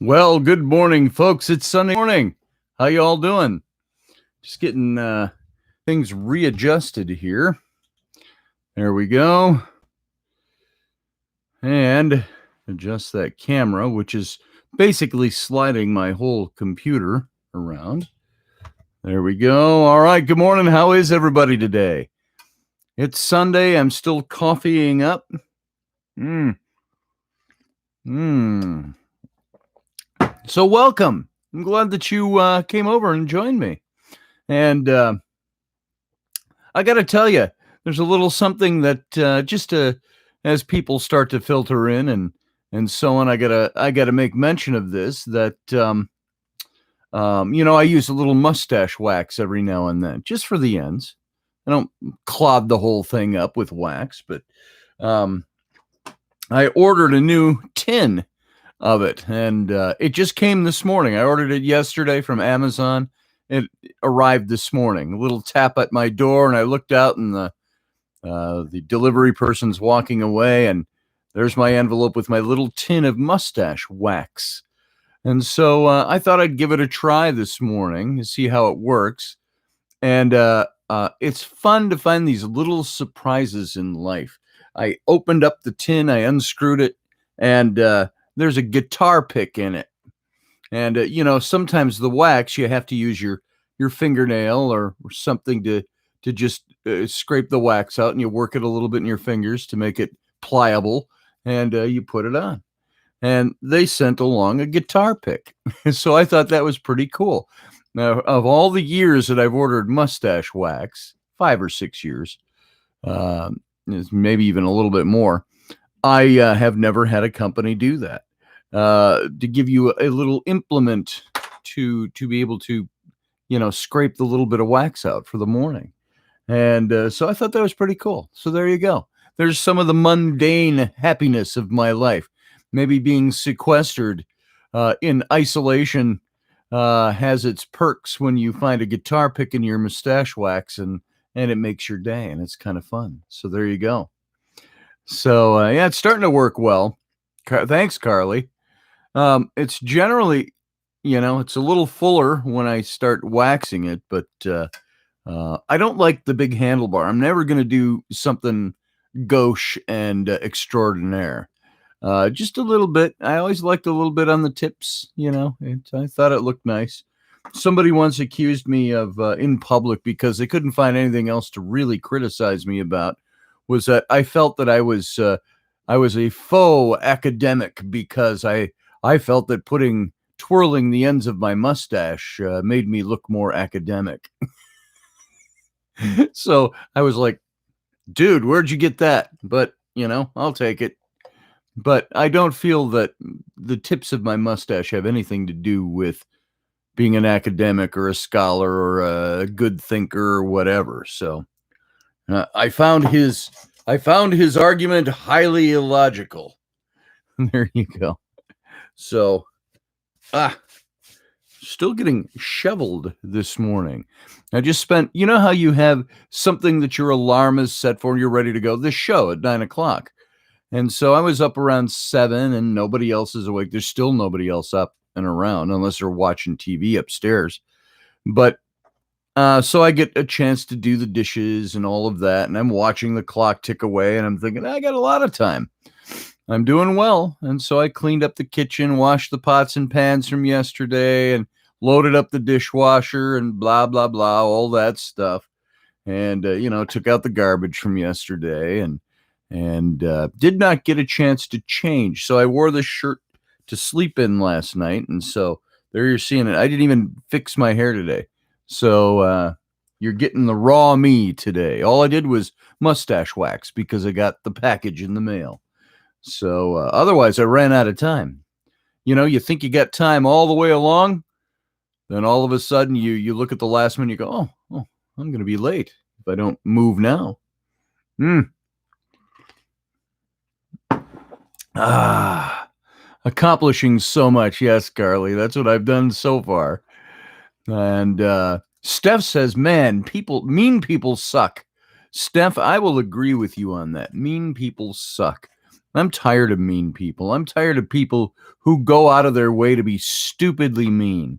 Well, good morning, folks. It's Sunday morning. How you all doing? Just getting things readjusted here. There we go. And adjust that camera, which is basically sliding my whole computer around. There we go. All right. Good morning. How is everybody today? It's Sunday. I'm still coffeeing up. So welcome. I'm glad that you came over and joined me. And I got to tell you, there's a little something that as people start to filter in and so on, I gotta make mention of this. That I use a little mustache wax every now and then, just for the ends. I don't clod the whole thing up with wax, but I ordered a new tin of it, and it just came this morning. I ordered it yesterday from Amazon. It arrived this morning. A little tap at my door, and I looked out, and the delivery person's walking away, and there's my envelope with my little tin of mustache wax. And so I thought I'd give it a try this morning to see how it works. And it's fun to find these little surprises in life. I opened up the tin, I unscrewed it, and there's a guitar pick in it. And, sometimes the wax, you have to use your fingernail or something to just scrape the wax out, and you work it a little bit in your fingers to make it pliable, and you put it on. And they sent along a guitar pick. So I thought that was pretty cool. Now, of all the years that I've ordered mustache wax, 5 or 6 years, maybe even a little bit more, I have never had a company do that. To give you a little implement to be able to, scrape the little bit of wax out for the morning. And so I thought that was pretty cool. So there you go. There's some of the mundane happiness of my life. Maybe being sequestered in isolation has its perks when you find a guitar pick in your mustache wax, and it makes your day, and it's kind of fun. So there you go. So yeah, it's starting to work well. Thanks, Carly. It's generally, it's a little fuller when I start waxing it, but I don't like the big handlebar. I'm never going to do something gauche and extraordinaire. Just a little bit. I always liked a little bit on the tips, I thought it looked nice. Somebody once accused me of in public, because they couldn't find anything else to really criticize me about, was that I felt that I was a faux academic because I felt that twirling the ends of my mustache made me look more academic. So I was like, dude, where'd you get that? But, I'll take it. But I don't feel that the tips of my mustache have anything to do with being an academic or a scholar or a good thinker or whatever. So I found his argument highly illogical. There you go. So, still getting shoveled this morning. I just spent, how you have something that your alarm is set for and you're ready to go, this show at 9:00. And so I was up around 7 and nobody else is awake. There's still nobody else up and around unless they're watching TV upstairs. But so I get a chance to do the dishes and all of that. And I'm watching the clock tick away and I'm thinking, I got a lot of time. I'm doing well. And so I cleaned up the kitchen, washed the pots and pans from yesterday, and loaded up the dishwasher and blah, blah, blah, all that stuff. And, took out the garbage from yesterday and did not get a chance to change. So I wore this shirt to sleep in last night. And so there you're seeing it. I didn't even fix my hair today. So you're getting the raw me today. All I did was mustache wax because I got the package in the mail. So otherwise I ran out of time. You think you got time all the way along, then all of a sudden you look at the last minute, you go, oh, I'm going to be late if I don't move now. Accomplishing so much. Yes, Carly, that's what I've done so far. And Steph says, man, mean people suck. Steph, I will agree with you on that. Mean people suck. I'm tired of mean people. I'm tired of people who go out of their way to be stupidly mean.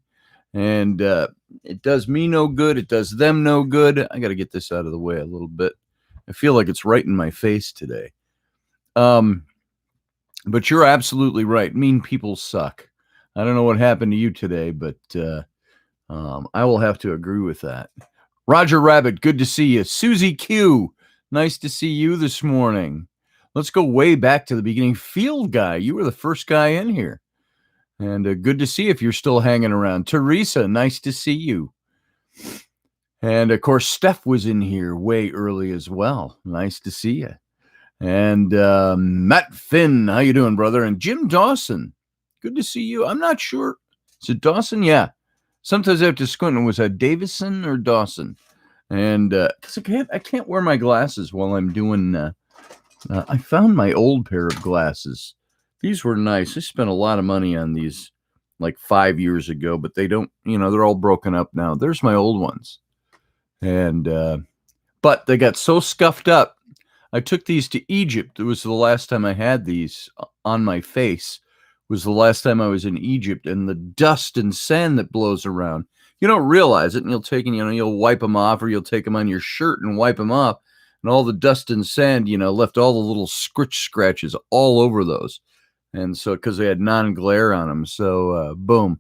And it does me no good. It does them no good. I got to get this out of the way a little bit. I feel like it's right in my face today. But you're absolutely right. Mean people suck. I don't know what happened to you today, but I will have to agree with that. Roger Rabbit, good to see you. Susie Q, nice to see you this morning. Let's go way back to the beginning. Field Guy, you were the first guy in here. And good to see if you're still hanging around. Teresa, nice to see you. And of course, Steph was in here way early as well. Nice to see you. And Matt Finn, how you doing, brother? And Jim Dawson, good to see you. I'm not sure. Is it Dawson? Yeah. Sometimes I have to squint. Was that Davison or Dawson? And because I can't wear my glasses while I'm doing. I found my old pair of glasses. These were nice. I spent a lot of money on these like 5 years ago, but they don't. They're all broken up now. There's my old ones, and but they got so scuffed up. I took these to Egypt. It was the last time I had these on my face. It was the last time I was in Egypt, and the dust and sand that blows around. You don't realize it, and you'll wipe them off, or you'll take them on your shirt and wipe them off, and all the dust and sand, left all the little scratches all over those. And so, because they had non-glare on them, so boom.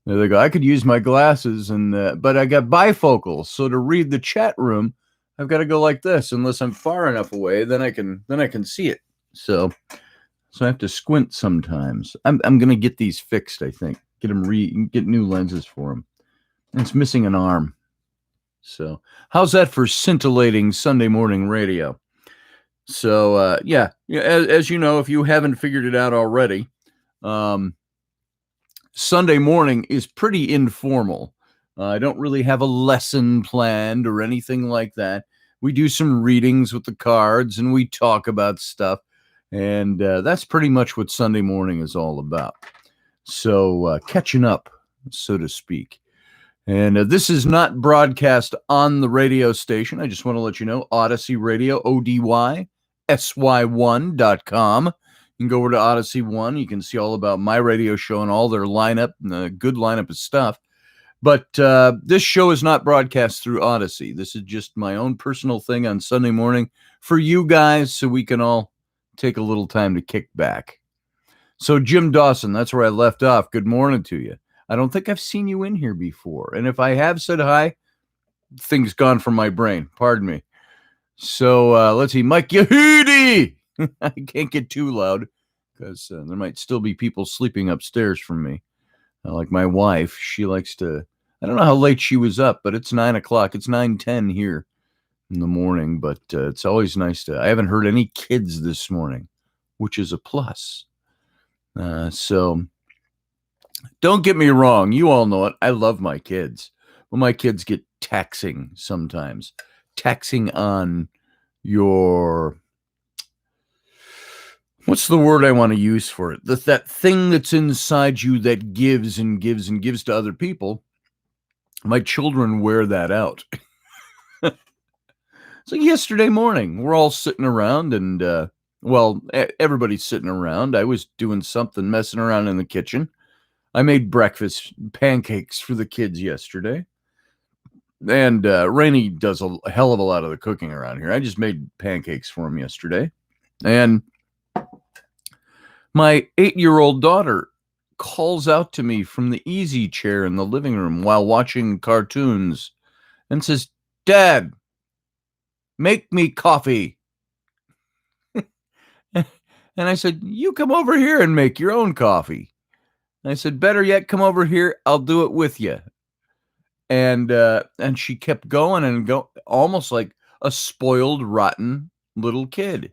There they go. I could use my glasses, but I got bifocals, so to read the chat room, I've got to go like this. Unless I'm far enough away, then I can see it. So I have to squint sometimes. I'm gonna get these fixed. I think get new lenses for them. And it's missing an arm. So how's that for scintillating Sunday morning radio? So yeah. As you know, if you haven't figured it out already, Sunday morning is pretty informal. I don't really have a lesson planned or anything like that. We do some readings with the cards and we talk about stuff. And that's pretty much what Sunday morning is all about. So catching up, so to speak. And this is not broadcast on the radio station. I just want to let you know, Odyssey Radio, ODYSY1.com. You can go over to Odyssey One. You can see all about my radio show and all their lineup, and a good lineup of stuff. But this show is not broadcast through Odyssey. This is just my own personal thing on Sunday morning for you guys, so we can all take a little time to kick back. So Jim Dawson, that's where I left off. Good morning to you. I don't think I've seen you in here before. And if I have said hi, things gone from my brain. Pardon me. So let's see. Mike Yehudi. I can't get too loud because there might still be people sleeping upstairs from me. Like my wife, she likes to, I don't know how late she was up, but it's 9 o'clock. It's 9:10 here in the morning, but it's always nice I haven't heard any kids this morning, which is a plus. So don't get me wrong. You all know it. I love my kids, but my kids get taxing sometimes. Taxing on your, what's the word I want to use for it? That thing that's inside you that gives and gives and gives to other people. My children wear that out. So yesterday morning, we're all sitting around and, everybody's sitting around. I was doing something, messing around in the kitchen. I made breakfast pancakes for the kids yesterday. And Rainey does a hell of a lot of the cooking around here. I just made pancakes for him yesterday. And my 8-year-old daughter calls out to me from the easy chair in the living room while watching cartoons and says, "Dad, make me coffee." And I said, "You come over here and make your own coffee." And I said, "Better yet, come over here. I'll do it with you." And she kept going and almost like a spoiled, rotten little kid.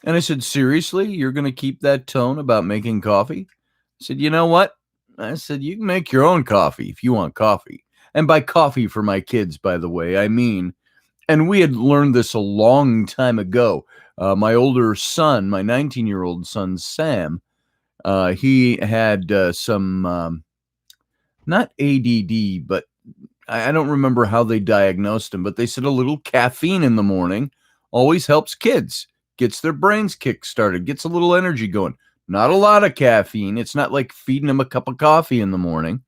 And I said, "Seriously, you're going to keep that tone about making coffee?" I said, "You know what?" I said, "You can make your own coffee if you want coffee." And by coffee for my kids, by the way, I mean, and we had learned this a long time ago. My older son, my 19-year-old son, Sam, he had some, not ADD, but I don't remember how they diagnosed him, but they said a little caffeine in the morning always helps kids gets their brains kick-started, gets a little energy going. Not a lot of caffeine. It's not like feeding them a cup of coffee in the morning.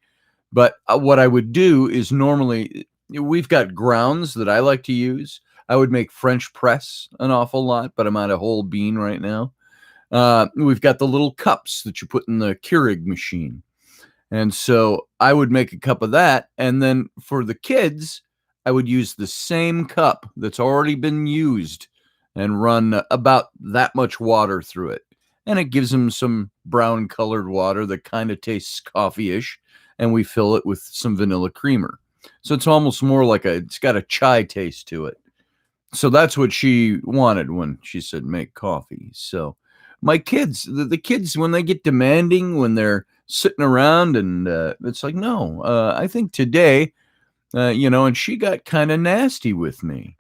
But what I would do is normally we've got grounds that I like to use. I would make French press an awful lot, but I'm out of whole bean right now. We've got the little cups that you put in the Keurig machine. And so I would make a cup of that. And then for the kids, I would use the same cup that's already been used and run about that much water through it. And it gives them some brown colored water that kind of tastes coffee-ish. And we fill it with some vanilla creamer. So it's almost more like it's got a chai taste to it. So that's what she wanted when she said make coffee. So my kids, the kids, when they get demanding, when they're sitting around and it's like, no, I think today, and she got kind of nasty with me.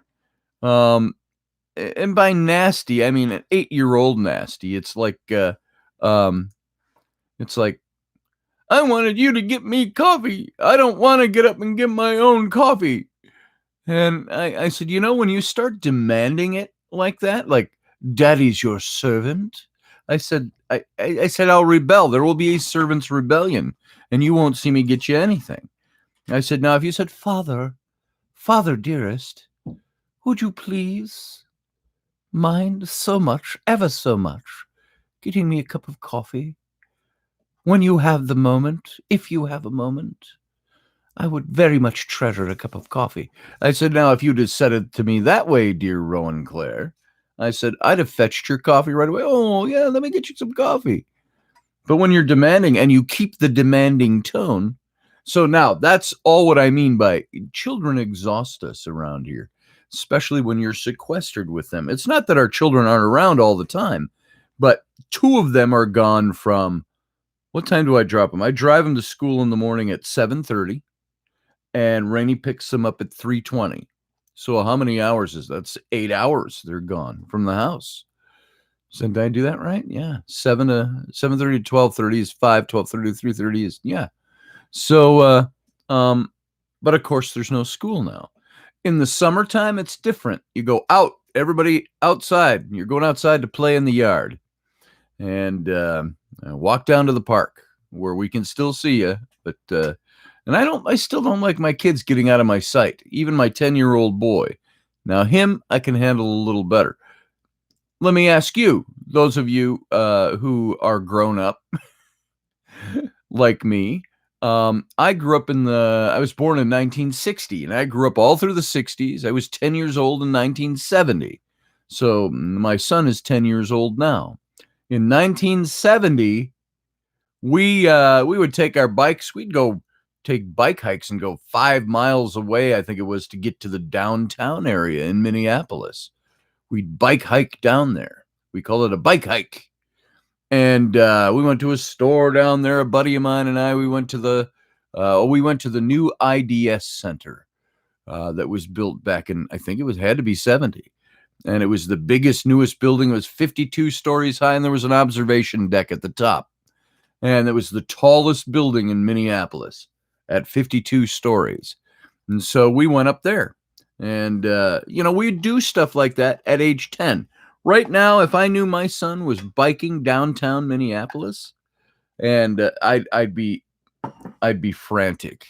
And by nasty, I mean an 8-year-old nasty. It's like, I wanted you to get me coffee. I don't want to get up and get my own coffee. And I said, when you start demanding it like that, like daddy's your servant, I said, I said, I'll rebel. There will be a servant's rebellion and you won't see me get you anything. I said, now, if you said, Father, dearest, would you please mind so much, ever so much, getting me a cup of coffee when you have the moment, if you have a moment? I would very much treasure a cup of coffee. I said, now, if you'd have said it to me that way, dear Rowan Clare, I said, I'd have fetched your coffee right away. Oh, yeah, let me get you some coffee. But when you're demanding and you keep the demanding tone, so now that's all what I mean by children exhaust us around here, especially when you're sequestered with them. It's not that our children aren't around all the time, but 2 of them are gone from, what time do I drop them? I drive them to school in the morning at 7:30. And Rainey picks them up at 3:20. So how many hours is that? That's 8 hours they're gone from the house. So did I do that right? Yeah. 7:30 to 12:30 is 5, 12:30 to 3:30 is, yeah. So, but of course there's no school now. In the summertime, it's different. You go out, everybody outside. You're going outside to play in the yard and walk down to the park where we can still see you. But, and I still don't like my kids getting out of my sight, even my 10-year-old boy. Now, him, I can handle a little better. Let me ask you, those of you who are grown up like me, I grew up I was born in 1960, and I grew up all through the 60s. I was 10 years old in 1970. So my son is 10 years old now. In 1970, we would take our bikes. We'd go take bike hikes and go 5 miles away, I think it was, to get to the downtown area in Minneapolis. We'd bike hike down there. We call it a bike hike. And we went to a store down there. A buddy of mine and I, we went to the new IDS Center that was built back in, I think had to be 70. And it was the biggest, newest building. It was 52 stories high, and there was an observation deck at the top. And it was the tallest building in Minneapolis at 52 stories. And so we went up there. And, we'd do stuff like that at age 10. Right now, if I knew my son was biking downtown Minneapolis, and I'd be frantic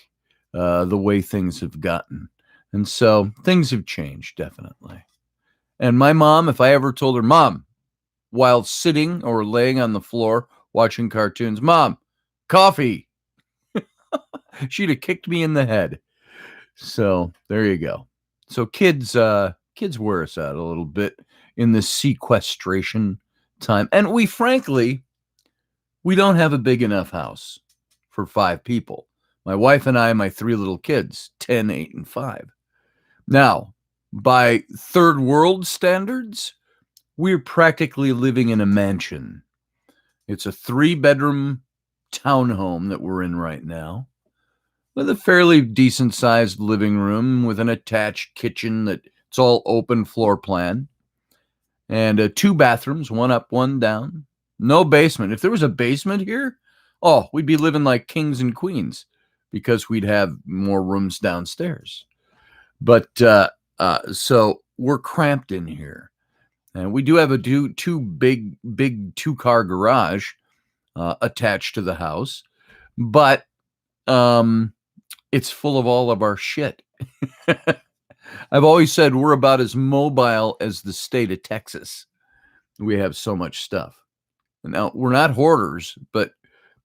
the way things have gotten. And so things have changed, definitely. And my mom, if I ever told her, Mom, while sitting or laying on the floor watching cartoons, Mom, coffee, she'd have kicked me in the head. So there you go. So kids wear us out a little bit in this sequestration time. And we don't have a big enough house for 5 people. My wife and I, my 3 little kids, 10, 8, and 5. Now, by third world standards, we're practically living in a mansion. It's a 3-bedroom townhome that we're in right now, with a fairly decent-sized living room with an attached kitchen it's all open floor plan, and 2 bathrooms, 1 up, 1 down. No basement. If there was a basement here, we'd be living like kings and queens because we'd have more rooms downstairs. But so we're cramped in here. And we do have a two big 2-car garage attached to the house, but it's full of all of our shit. I've always said we're about as mobile as the state of Texas. We have so much stuff. Now, we're not hoarders, but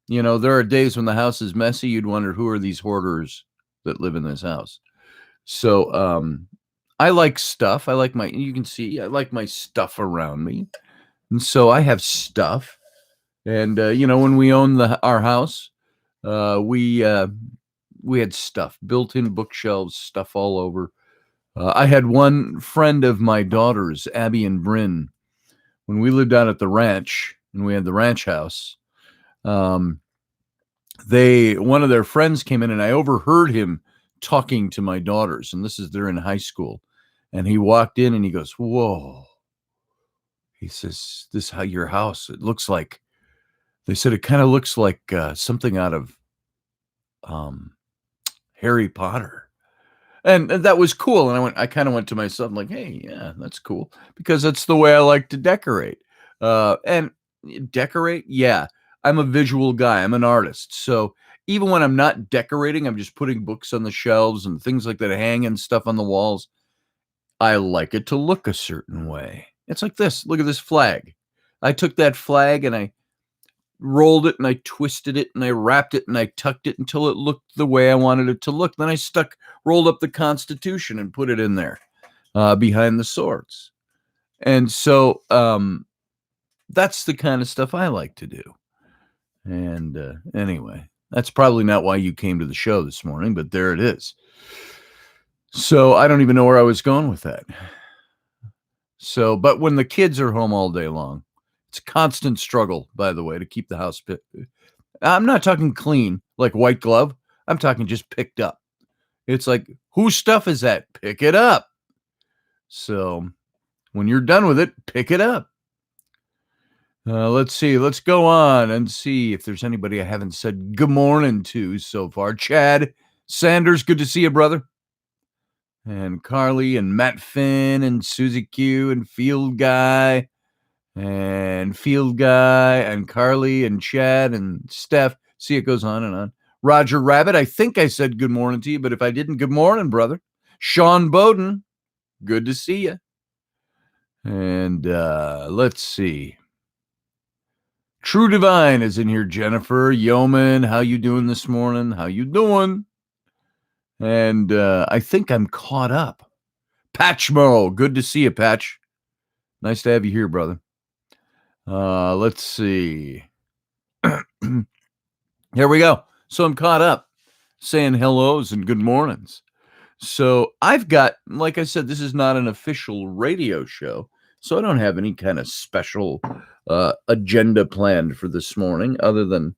there are days when the house is messy. You'd wonder, who are these hoarders that live in this house? So I like stuff. You can see, I like my stuff around me. And so I have stuff. And, when we owned our house, we had stuff, built-in bookshelves, stuff all over. I had one friend of my daughter's, Abby and Bryn, when we lived out at the ranch, and we had the ranch house. One of their friends came in, and I overheard him talking to my daughters, and they're in high school. And he walked in and he goes, "Whoa." He says, "This how your house, it looks like," they said, "it kind of looks like something out of Harry Potter." And that was cool. And I kind of went to myself, like, "Hey, yeah, that's cool," because that's the way I like to decorate. And decorate, yeah. I'm a visual guy. I'm an artist. So even when I'm not decorating, I'm just putting books on the shelves and things like that, hanging stuff on the walls. I like it to look a certain way. It's like this. Look at this flag. I took that flag and I rolled it and I twisted it and I wrapped it and I tucked it until it looked the way I wanted it to look. Then I rolled up the Constitution and put it in there behind the swords. And so that's the kind of stuff I like to do. And anyway, that's probably not why you came to the show this morning, but there it is. So I don't even know where I was going with that. So, but when the kids are home all day long, it's a constant struggle, by the way, to keep the house I'm not talking clean, like white glove. I'm talking just picked up. It's like, whose stuff is that? Pick it up. So when you're done with it, pick it up. Let's see. Let's go on and see if there's anybody I haven't said good morning to so far. Chad Sanders, good to see you, brother. And Carly and Matt Finn and Susie Q and Field Guy and Carly and Chad and Steph. See, it goes on and on. Roger Rabbit, I think I said good morning to you, but if I didn't, good morning, brother. Sean Bowden, good to see you. And let's see. True Divine is in here. Jennifer Yeoman, how you doing this morning? How you doing? And I think I'm caught up. Patchmo, good to see you, Patch. Nice to have you here, brother. Let's see. Here we go. So I'm caught up, saying hellos and good mornings. So I've got, like I said, this is not an official radio show, so I don't have any kind of special agenda planned for this morning, other than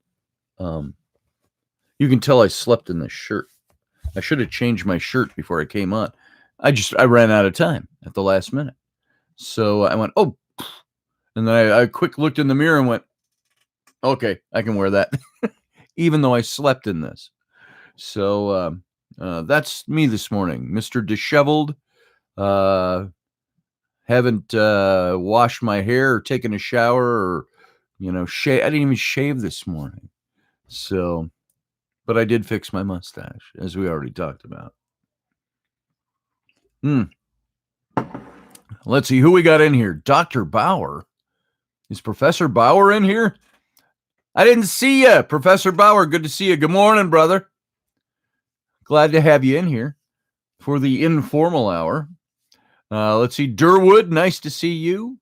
you can tell I slept in this shirt. I should have changed my shirt before I came on. I ran out of time at the last minute. So I went, oh, and then I quick looked in the mirror and went, okay, I can wear that, even though I slept in this. So that's me this morning, Mr. Disheveled. Haven't washed my hair or taken a shower or, shave. I didn't even shave this morning. So, but I did fix my mustache, as we already talked about. Let's see who we got in here. Dr. Bauer. Is Professor Bauer in here? I didn't see you, Professor Bauer. Good to see you. Good morning, brother. Glad to have you in here for the informal hour. Let's see. Durwood, nice to see you.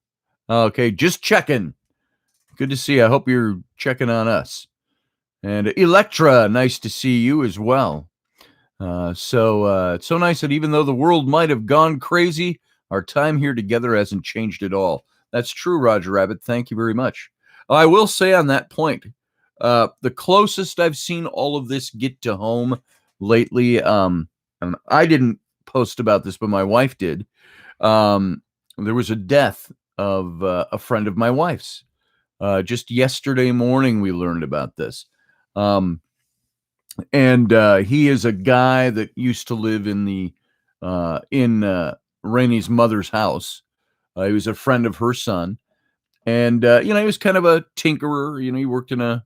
Okay, just checking. Good to see you. I hope you're checking on us. And Electra, nice to see you as well. It's so nice that even though the world might have gone crazy, our time here together hasn't changed at all. That's true, Roger Rabbit. Thank you very much. I will say on that point, the closest I've seen all of this get to home lately, and I didn't post about this, but my wife did. There was a death of a friend of my wife's. Just yesterday morning, we learned about this. And he is a guy that used to live in Rainey's mother's house. He was a friend of her son. And, he was kind of a tinkerer. He worked in a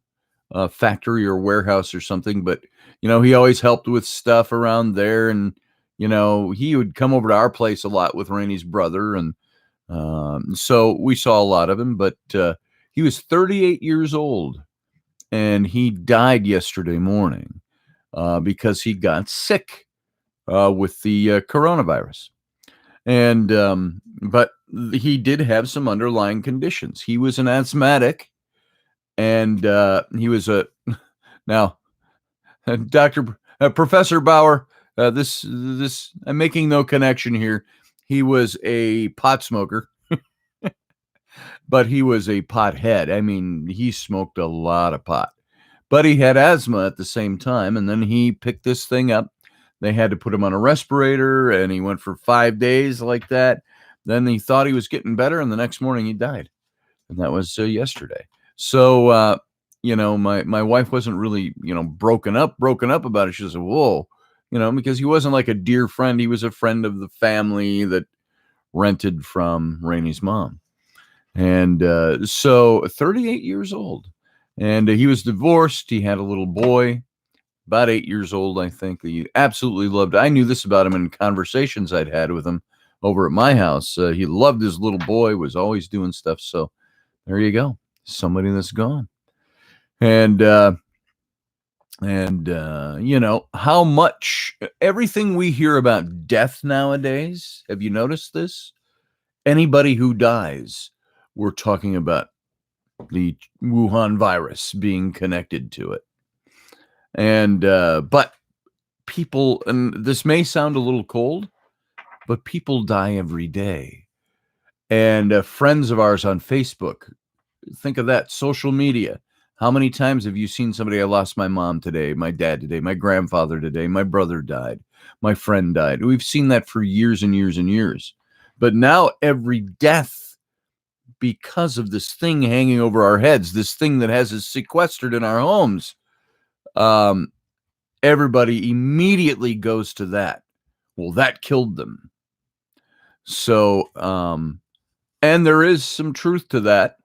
factory or warehouse or something, but, he always helped with stuff around there. And, he would come over to our place a lot with Rainey's brother. And so we saw a lot of him, but he was 38 years old and he died yesterday morning because he got sick with the coronavirus. And but he did have some underlying conditions. He was an asthmatic, and he was a now Dr. Professor Bauer. This I'm making no connection here. He was a pot smoker, but he was a pothead. I mean, he smoked a lot of pot, but he had asthma at the same time. And then he picked this thing up. They had to put him on a respirator, and he went for 5 days like that. Then he thought he was getting better, and the next morning he died. And that was yesterday. So, my wife wasn't really, broken up about it. She said, whoa, because he wasn't like a dear friend. He was a friend of the family that rented from Rainey's mom. And so 38 years old. And he was divorced. He had a little boy, about 8 years old, I think, that he absolutely loved. I knew this about him in conversations I'd had with him over at my house. He loved his little boy, was always doing stuff. So there you go. Somebody that's gone. And how much everything we hear about death nowadays, have you noticed this? Anybody who dies, we're talking about the Wuhan virus being connected to it. And but people, and this may sound a little cold, but people die every day. And friends of ours on Facebook, think of that, social media. How many times have you seen somebody? I lost my mom today, my dad today, my grandfather today, my brother died, my friend died. We've seen that for years and years and years. But now every death, because of this thing hanging over our heads, this thing that has us sequestered in our homes, everybody immediately goes to that. Well, that killed them. So, and there is some truth to that.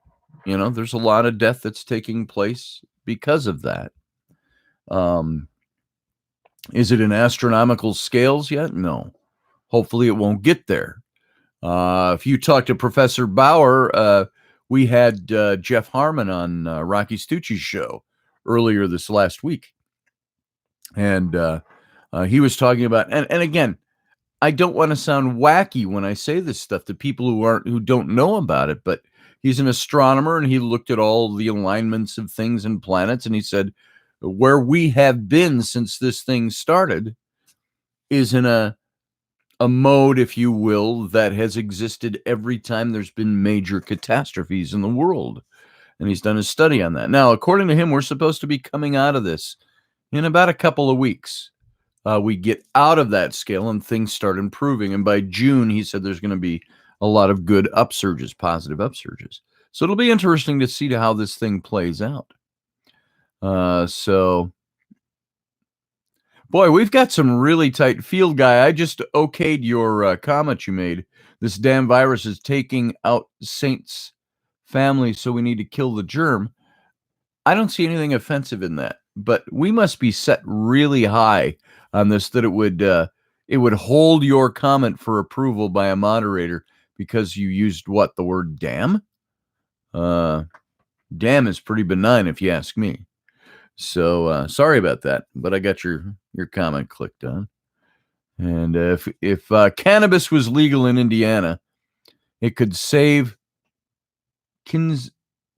There's a lot of death that's taking place because of that. Is it in astronomical scales yet? No. Hopefully it won't get there. If you talk to Professor Bauer, we had Jeff Harmon on Rocky Stucci's show earlier this last week. And he was talking about, and again, I don't want to sound wacky when I say this stuff to people who don't know about it, but he's an astronomer and he looked at all the alignments of things and planets, and he said, where we have been since this thing started is in a mode, if you will, that has existed every time there's been major catastrophes in the world. And he's done a study on that. Now, according to him, we're supposed to be coming out of this in about a couple of weeks. We get out of that scale and things start improving. And by June, he said there's going to be a lot of good upsurges, positive upsurges. So it'll be interesting to see how this thing plays out. So, boy, we've got some really tight field guy. I just okayed your comment you made. This damn virus is taking out Saint's family, so we need to kill the germ. I don't see anything offensive in that, but we must be set really high on this that it would hold your comment for approval by a moderator because you used the word damn. Damn is pretty benign if you ask me. So sorry about that, but I got your comment clicked on. And if cannabis was legal in Indiana, it could save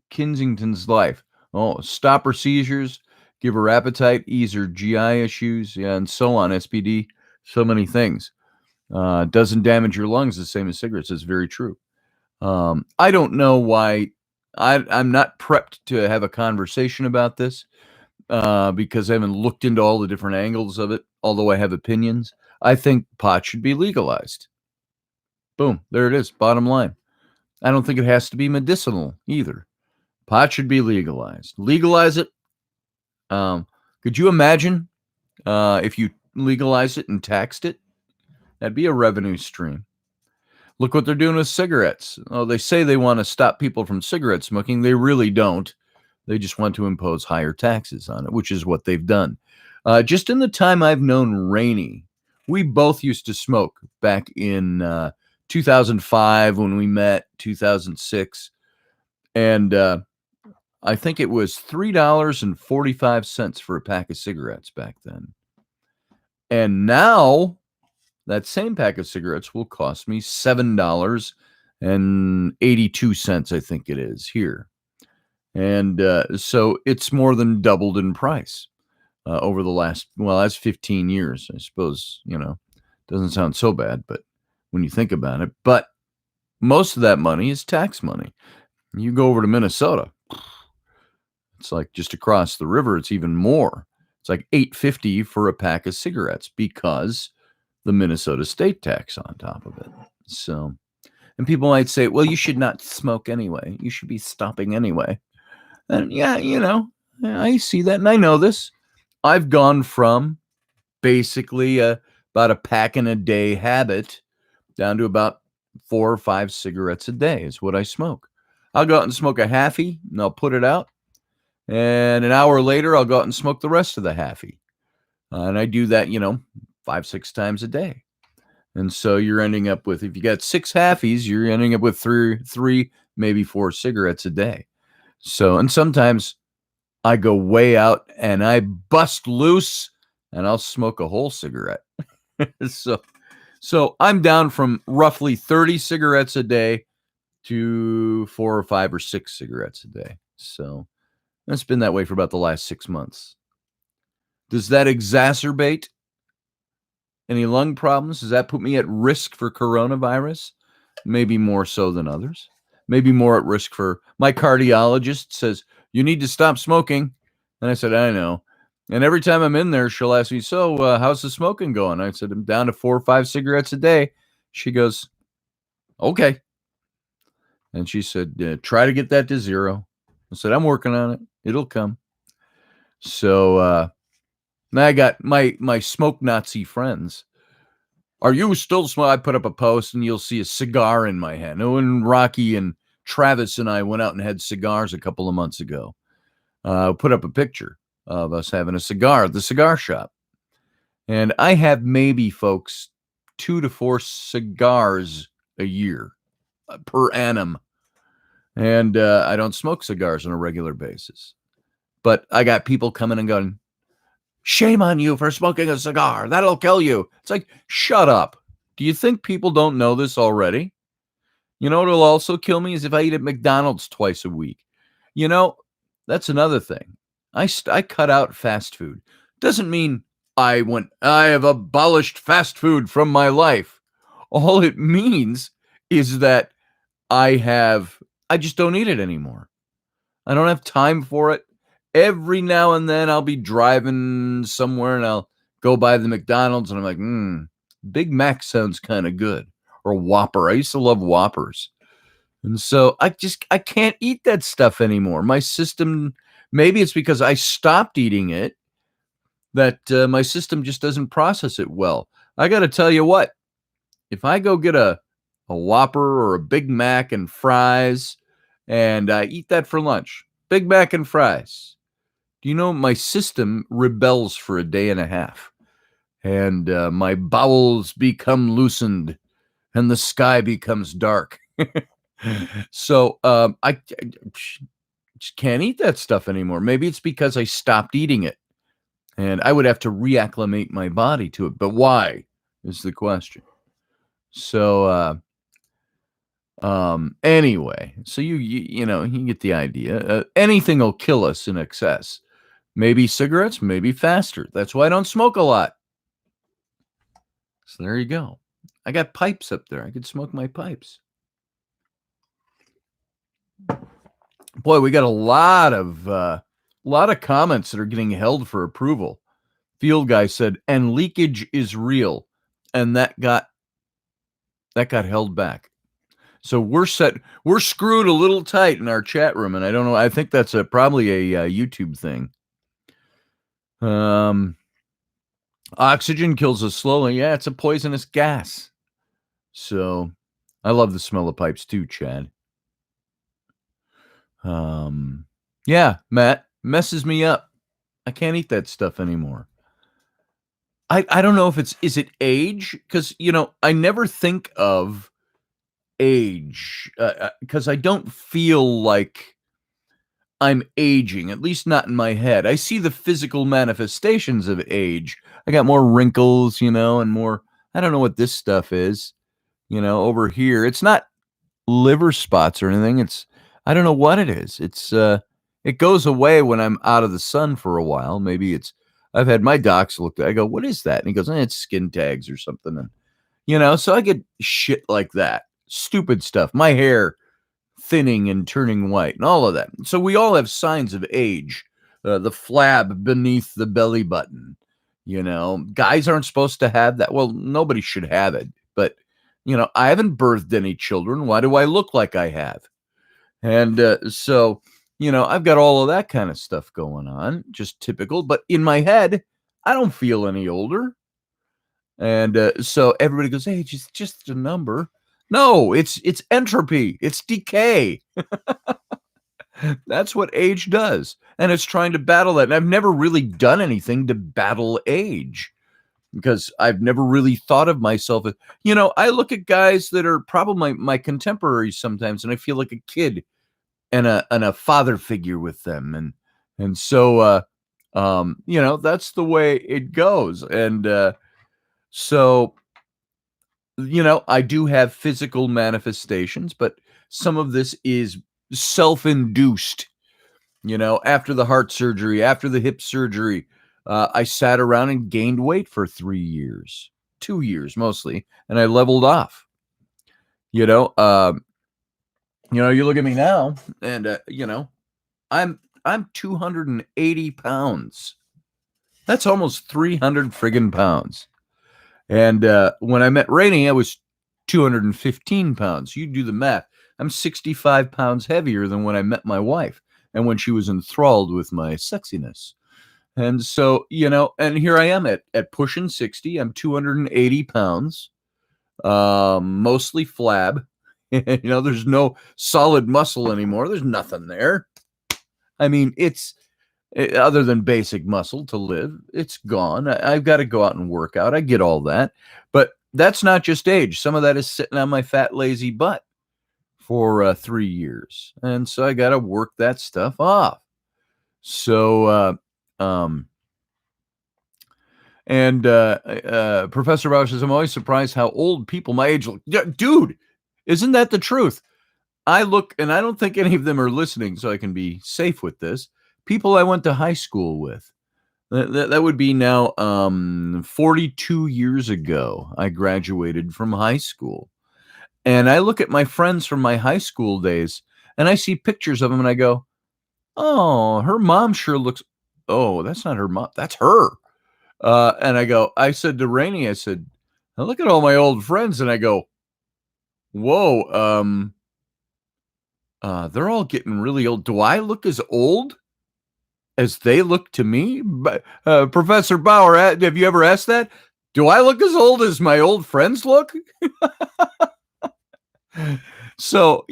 Kensington's life. Oh, stop her seizures, give her appetite, ease her GI issues, and so on. SPD, so many things. Doesn't damage your lungs the same as cigarettes. Is very true. I don't know why. I'm not prepped to have a conversation about this because I haven't looked into all the different angles of it, although I have opinions. I think pot should be legalized. Boom. There it is. Bottom line. I don't think it has to be medicinal either. Pot should be legalized. Legalize it. Could you imagine if you legalized it and taxed it? That'd be a revenue stream. Look what they're doing with cigarettes. Oh, they say they want to stop people from cigarette smoking. They really don't. They just want to impose higher taxes on it, which is what they've done. Just in the time I've known Rainey, we both used to smoke back in 2005 when we met, 2006. And I think it was $3.45 for a pack of cigarettes back then. And now that same pack of cigarettes will cost me $7.82, I think it is here. And so it's more than doubled in price over the last, well, that's 15 years. I suppose, doesn't sound so bad, but when you think about it, but most of that money is tax money. You go over to Minnesota, it's like just across the river, it's even more. It's like $8.50 for a pack of cigarettes because the Minnesota state tax on top of it. So, and people might say, well, you should not smoke anyway. You should be stopping anyway. And yeah, I see that and I know this. I've gone from basically about a pack in a day habit down to about 4 or 5 cigarettes a day is what I smoke. I'll go out and smoke a halfie and I'll put it out. And an hour later, I'll go out and smoke the rest of the halfie. And I do that, 5, 6 times a day. And so you're ending up with, if you got 6 halfies, you're ending up with three, maybe 4 cigarettes a day. So, and sometimes I go way out and I bust loose and I'll smoke a whole cigarette. So I'm down from roughly 30 cigarettes a day to 4 or 5 or 6 cigarettes a day. So it's been that way for about the last 6 months. Does that exacerbate any lung problems? Does that put me at risk for coronavirus? Maybe more so than others. Maybe more at risk for, my cardiologist says, you need to stop smoking. And I said, I know. And every time I'm in there, she'll ask me, so how's the smoking going? I said, I'm down to 4 or 5 cigarettes a day. She goes, okay. And she said, try to get that to 0. I said, I'm working on it. It'll come. So now I got my smoke Nazi friends. Are you still smoking? I put up a post and you'll see a cigar in my hand. Oh, and Rocky and Travis and I went out and had cigars a couple of months ago. Put up a picture of us having a cigar at the cigar shop. And I have maybe, folks, 2 to 4 cigars a year per annum. And I don't smoke cigars on a regular basis. But I got people coming and going, shame on you for smoking a cigar. That'll kill you. It's like, shut up. Do you think people don't know this already? You know what'll also kill me is if I eat at McDonald's twice a week. That's another thing. I cut out fast food. Doesn't mean I have abolished fast food from my life. All it means is that I just don't eat it anymore. I don't have time for it. Every now and then I'll be driving somewhere and I'll go by the McDonald's and I'm like, Big Mac sounds kind of good. Or Whopper. I used to love Whoppers. And so I can't eat that stuff anymore. My system, maybe it's because I stopped eating it, that my system just doesn't process it well. I got to tell you what, if I go get a Whopper or a Big Mac and fries and I eat that for lunch, Big Mac and fries, do you know my system rebels for a day and a half and my bowels become loosened and the sky becomes dark. So I just can't eat that stuff anymore. Maybe it's because I stopped eating it and I would have to reacclimate my body to it. But why is the question. So anyway, so you get the idea. Anything will kill us in excess. Maybe cigarettes, maybe faster. That's why I don't smoke a lot. So there you go. I got pipes up there. I could smoke my pipes. Boy, we got a lot of comments that are getting held for approval. Field guy said, and leakage is real. And that got held back. So we're screwed a little tight in our chat room. And I don't know. I think that's probably a YouTube thing. Oxygen kills us slowly. Yeah, it's a poisonous gas. So I love the smell of pipes too, Chad. Um, yeah, Matt, messes me up. I can't eat that stuff anymore. I don't know if is it age? Because, I never think of age, because I don't feel like I'm aging, at least not in my head. I see the physical manifestations of age. I got more wrinkles, and more, I don't know what this stuff is, over here. It's not liver spots or anything. I don't know what it is. It goes away when I'm out of the sun for a while. Maybe I've had my docs look at it. I go, what is that? And he goes, it's skin tags or something. And, so I get shit like that. Stupid stuff. My hair thinning and turning white and all of that. So we all have signs of age. The flab beneath the belly button. Guys aren't supposed to have that. Well, nobody should have it. But, I haven't birthed any children. Why do I look like I have? And so, I've got all of that kind of stuff going on, just typical. But in my head, I don't feel any older. And so everybody goes, hey, just a number. No, it's entropy. It's decay. That's what age does. And it's trying to battle that. And I've never really done anything to battle age because I've never really thought of myself as, I look at guys that are probably my contemporaries sometimes, and I feel like a kid and a father figure with them. And so, that's the way it goes. And so, I do have physical manifestations, but some of this is self-induced. After the heart surgery, after the hip surgery, I sat around and gained weight for 3 years, 2 years mostly, and I leveled off. You look at me now, and I'm 280 pounds. That's almost 300 friggin' pounds. And when I met Rainey, I was 215 pounds. You do the math. I'm 65 pounds heavier than when I met my wife and when she was enthralled with my sexiness. And so, and here I am at pushing 60. I'm 280 pounds, mostly flab. There's no solid muscle anymore. There's nothing there. I mean, it's other than basic muscle to live, it's gone. I've got to go out and work out. I get all that. But that's not just age. Some of that is sitting on my fat, lazy butt for 3 years. And so I got to work that stuff off. So, Professor Bauer says, I'm always surprised how old people my age look. Yeah, dude, isn't that the truth? I look, and I don't think any of them are listening, so I can be safe with this. People I went to high school with. That would be now 42 years ago. I graduated from high school. And I look at my friends from my high school days, and I see pictures of them, and I go, oh, her mom sure looks, oh, that's not her mom. That's her. And I said to Rainey, I said, now look at all my old friends. And I go, whoa, they're all getting really old. Do I look as old as they look to me? Professor Bauer, have you ever asked that? Do I look as old as my old friends look? So,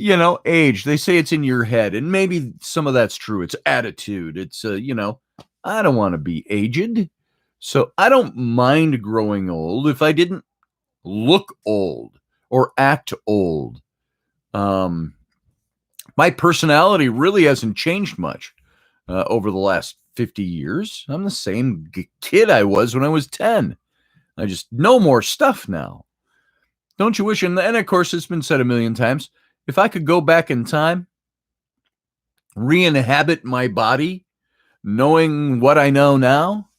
age, they say it's in your head, and maybe some of that's true. It's attitude. It's, I don't want to be aged. So I don't mind growing old if I didn't look old or act old. My personality really hasn't changed much over the last 50 years. I'm the same kid I was when I was 10. I just know more stuff now. Don't you wish? And of course, it's been said a million times. If I could go back in time, re-inhabit my body, knowing what I know now,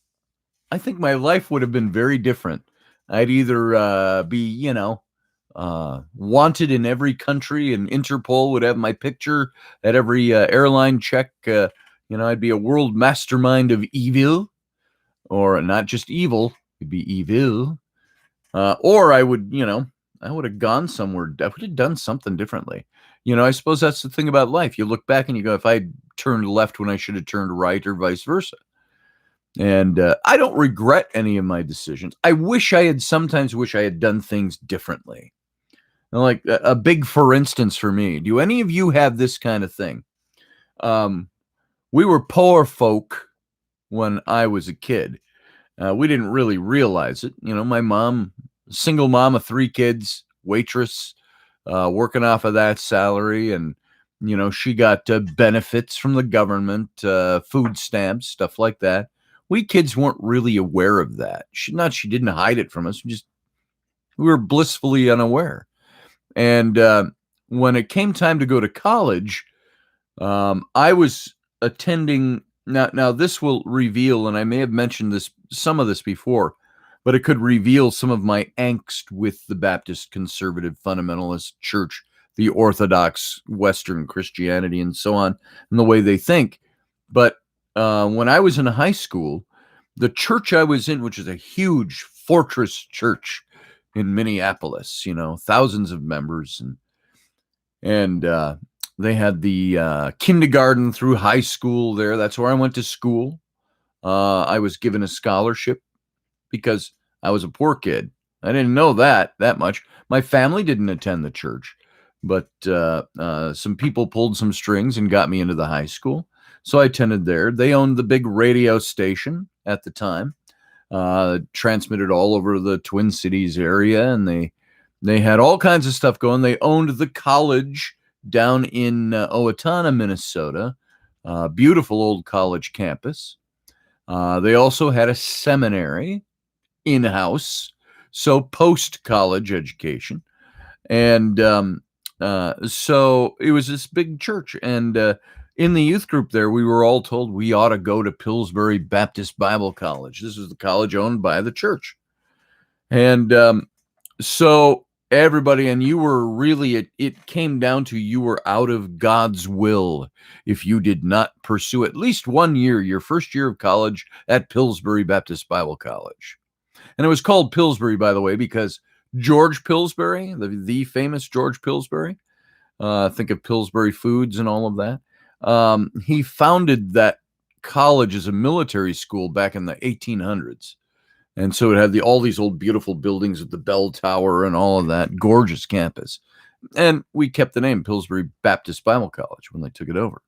I think my life would have been very different. I'd either be, wanted in every country, and Interpol would have my picture at every airline check. I'd be a world mastermind of evil, or not just evil, it'd be evil. Or I would, I would have gone somewhere. I would have done something differently. I suppose that's the thing about life. You look back and you go, if I turned left when I should have turned right, or vice versa. And I don't regret any of my decisions. I sometimes wish I had done things differently. Like a big for instance for me. Do any of you have this kind of thing? Um, we were poor folk when I was a kid. We didn't really realize it. My mom, single mom of 3 kids, waitress, working off of that salary. And, she got benefits from the government, food stamps, stuff like that. We kids weren't really aware of that. She didn't hide it from us. We were blissfully unaware. And when it came time to go to college, I was attending. Now this will reveal, and I may have mentioned some of this before, but it could reveal some of my angst with the Baptist Conservative Fundamentalist Church, the Orthodox Western Christianity, and so on, and the way they think. But when I was in high school, the church I was in, which is a huge fortress church in Minneapolis, thousands of members, and they had the kindergarten through high school there. That's where I went to school. I was given a scholarship because I was a poor kid. I didn't know that much. My family didn't attend the church, but some people pulled some strings and got me into the high school. So I attended there. They owned the big radio station at the time, transmitted all over the Twin Cities area, and they had all kinds of stuff going. They owned the college down in Owatonna, Minnesota, beautiful old college campus. They also had a seminary in-house, so post-college education. And so it was this big church. And in the youth group there, we were all told we ought to go to Pillsbury Baptist Bible College. This was the college owned by the church. And so everybody, and you were really, it came down to you were out of God's will if you did not pursue at least 1 year, your first year of college at Pillsbury Baptist Bible College. And it was called Pillsbury, by the way, because George Pillsbury, the famous George Pillsbury, think of Pillsbury Foods and all of that. He founded that college as a military school back in the 1800s. And so it had all these old beautiful buildings with the bell tower and all of that, gorgeous campus. And we kept the name Pillsbury Baptist Bible College when they took it over.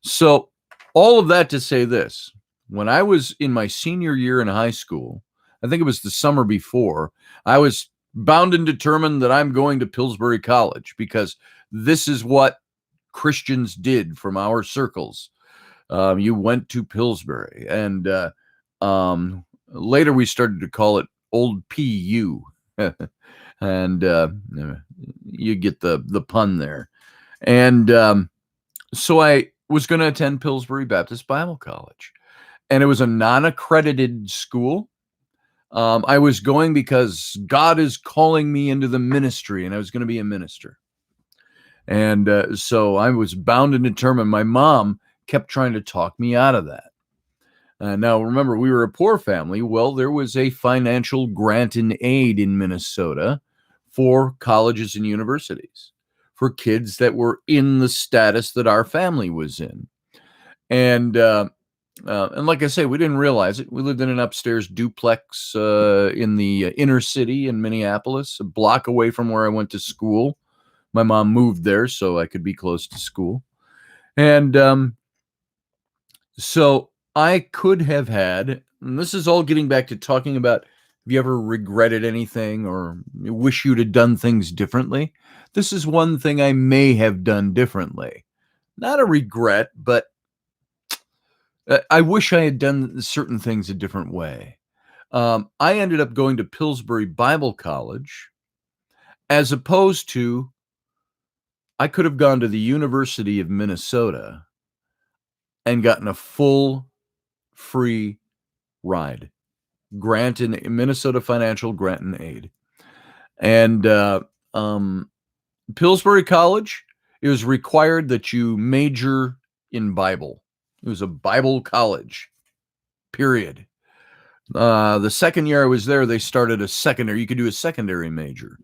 So all of that to say this, when I was in my senior year in high school, I think it was the summer before, I was bound and determined that I'm going to Pillsbury College because this is what Christians did from our circles. You went to Pillsbury, and later we started to call it Old PU, and you get the pun there. And so I was going to attend Pillsbury Baptist Bible College, and it was a non-accredited school. I was going because God is calling me into the ministry, and I was going to be a minister. And so I was bound and determined. My mom kept trying to talk me out of that. Now, remember, we were a poor family. Well, there was a financial grant and aid in Minnesota for colleges and universities for kids that were in the status that our family was in. And like I say, we didn't realize it. We lived in an upstairs duplex in the inner city in Minneapolis, a block away from where I went to school. My mom moved there so I could be close to school. And so I could have had, and this is all getting back to talking about, have you ever regretted anything or wish you'd have done things differently? This is one thing I may have done differently. Not a regret, but I wish I had done certain things a different way. I ended up going to Pillsbury Bible College as opposed to, I could have gone to the University of Minnesota and gotten a full free ride. Grant in Minnesota Financial Grant and Aid. And Pillsbury College, it was required that you major in Bible. It was a Bible college, period. The second year I was there, they started a secondary. You could do a secondary major.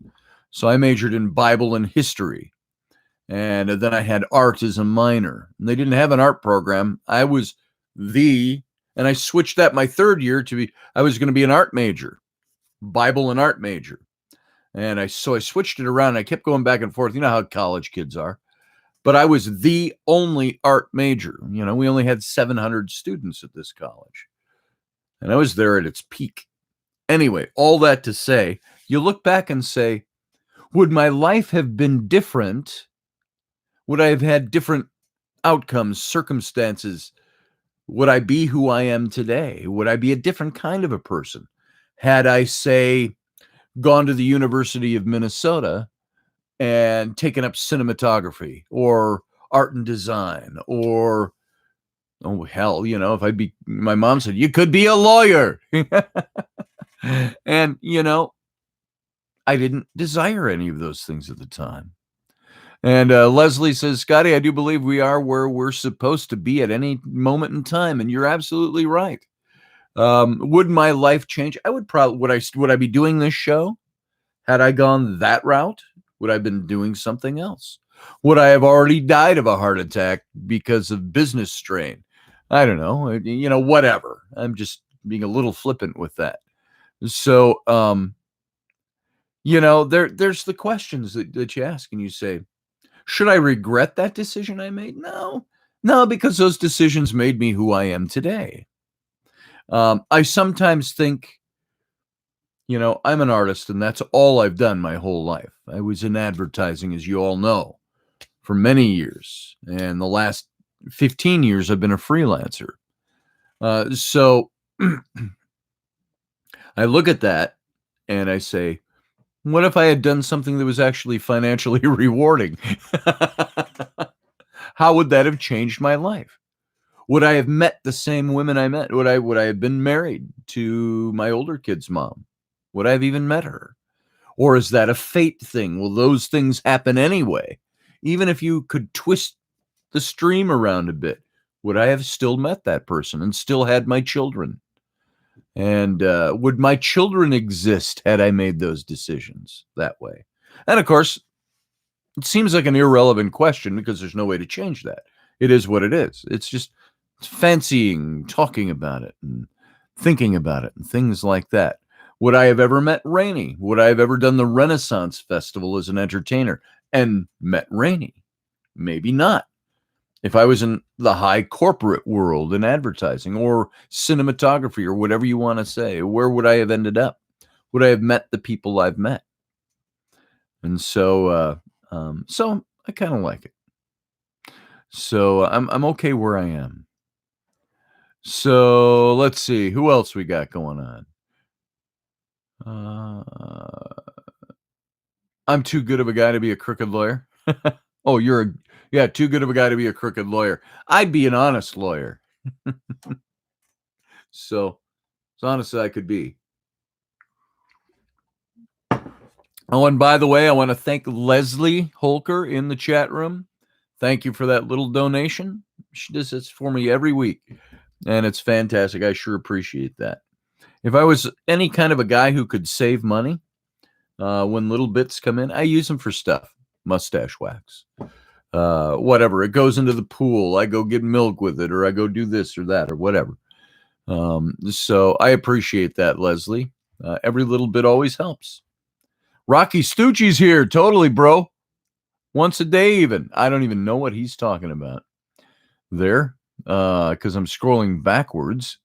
So I majored in Bible and history. And then I had art as a minor. And they didn't have an art program. I was and I switched that my third year I was going to be an art major, Bible and art major. And so I switched it around. And I kept going back and forth. You know how college kids are. But I was the only art major. We only had 700 students at this college. And I was there at its peak. Anyway, all that to say, you look back and say, would my life have been different? Would I have had different outcomes, circumstances? Would I be who I am today? Would I be a different kind of a person? Had I, say, gone to the University of Minnesota and taken up cinematography or art and design or, oh, hell, if my mom said, you could be a lawyer. And, I didn't desire any of those things at the time. And Leslie says, Scotty, I do believe we are where we're supposed to be at any moment in time. And you're absolutely right. Would my life change? I would probably, would I be doing this show? Had I gone that route? Would I have been doing something else? Would I have already died of a heart attack because of business strain? I don't know. Whatever. I'm just being a little flippant with that. So, there's the questions that you ask and you say, should I regret that decision I made? No, because those decisions made me who I am today. I sometimes think, I'm an artist and that's all I've done my whole life. I was in advertising, as you all know, for many years. And the last 15 years, I've been a freelancer. So I look at that and I say, what if I had done something that was actually financially rewarding? How would that have changed my life? Would I have met the same women I met? Would I have been married to my older kid's mom? Would I have even met her? Or is that a fate thing? Will those things happen anyway? Even if you could twist the stream around a bit, would I have still met that person and still had my children? And would my children exist had I made those decisions that way? And of course, it seems like an irrelevant question because there's no way to change that. It is what it is. It's just fancying, talking about it and thinking about it and things like that. Would I have ever met Rainey? Would I have ever done the Renaissance Festival as an entertainer and met Rainey? Maybe not. If I was in the high corporate world in advertising or cinematography or whatever you want to say, where would I have ended up? Would I have met the people I've met? And so I kind of like it. So I'm okay where I am. So let's see who else we got going on. I'm too good of a guy to be a crooked lawyer. Oh, too good of a guy to be a crooked lawyer. I'd be an honest lawyer. So as honest as I could be. Oh, and by the way, I want to thank Leslie Holker in the chat room. Thank you for that little donation. She does this for me every week, and it's fantastic. I sure appreciate that. If I was any kind of a guy who could save money, when little bits come in, I use them for stuff. Mustache wax. Whatever. It goes into the pool. I go get milk with it, or I go do this or that or whatever. So I appreciate that, Leslie. Every little bit always helps. Rocky Stucci's here. Totally, bro. Once a day even. I don't even know what he's talking about there because I'm scrolling backwards.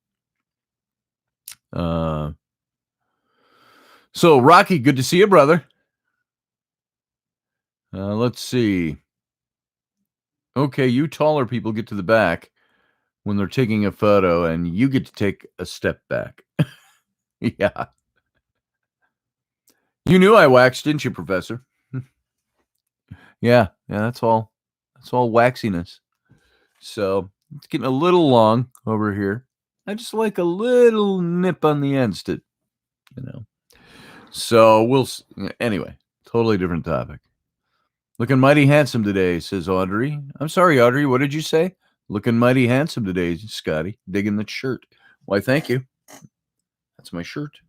So, Rocky, good to see you, brother. Let's see. Okay, you taller people get to the back when they're taking a photo, and you get to take a step back. Yeah. You knew I waxed, didn't you, Professor? Yeah, that's all. That's all waxiness. So it's getting a little long over here. I just like a little nip on the ends to, So anyway, totally different topic. Looking mighty handsome today, says Audrey. I'm sorry, Audrey. What did you say? Looking mighty handsome today, Scotty. Digging the shirt. Why, thank you. That's my shirt.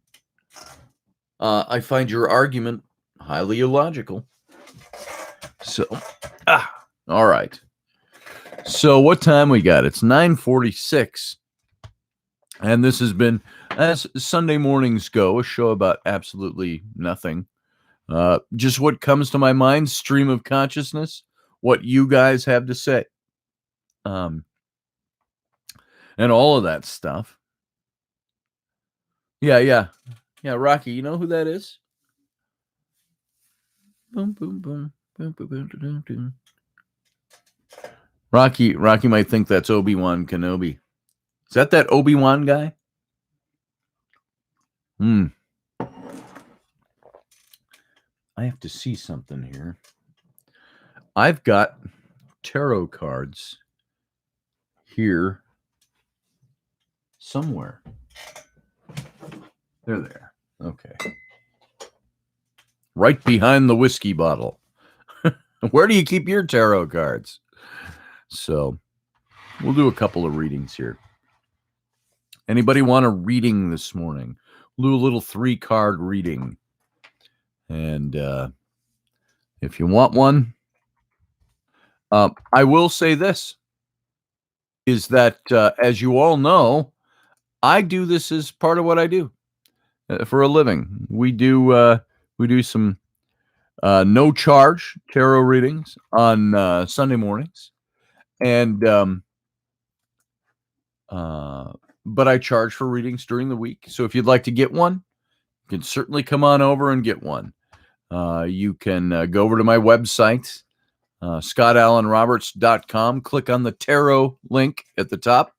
I find your argument highly illogical. So, all right. So what time we got? It's 9:46. And this has been, as Sunday mornings go, a show about absolutely nothing. Just what comes to my mind, stream of consciousness, what you guys have to say, and all of that stuff. Yeah. Rocky, you know who that is? Boom, boom, boom, boom, boom, boom, boom, boom. Rocky might think that's Obi-Wan Kenobi. Is that Obi-Wan guy? I have to see something here. I've got tarot cards here somewhere. They're there. Okay. Right behind the whiskey bottle. Where do you keep your tarot cards? So we'll do a couple of readings here. Anybody want a reading this morning? We'll do a little 3-card reading. And if you want one, I will say this, is that as you all know, I do this as part of what I do for a living. We do some no charge tarot readings on Sunday mornings, and but I charge for readings during the week. So if you'd like to get one, you can certainly come on over and get one. You can go over to my website, scottallenroberts.com, click on the tarot link at the top,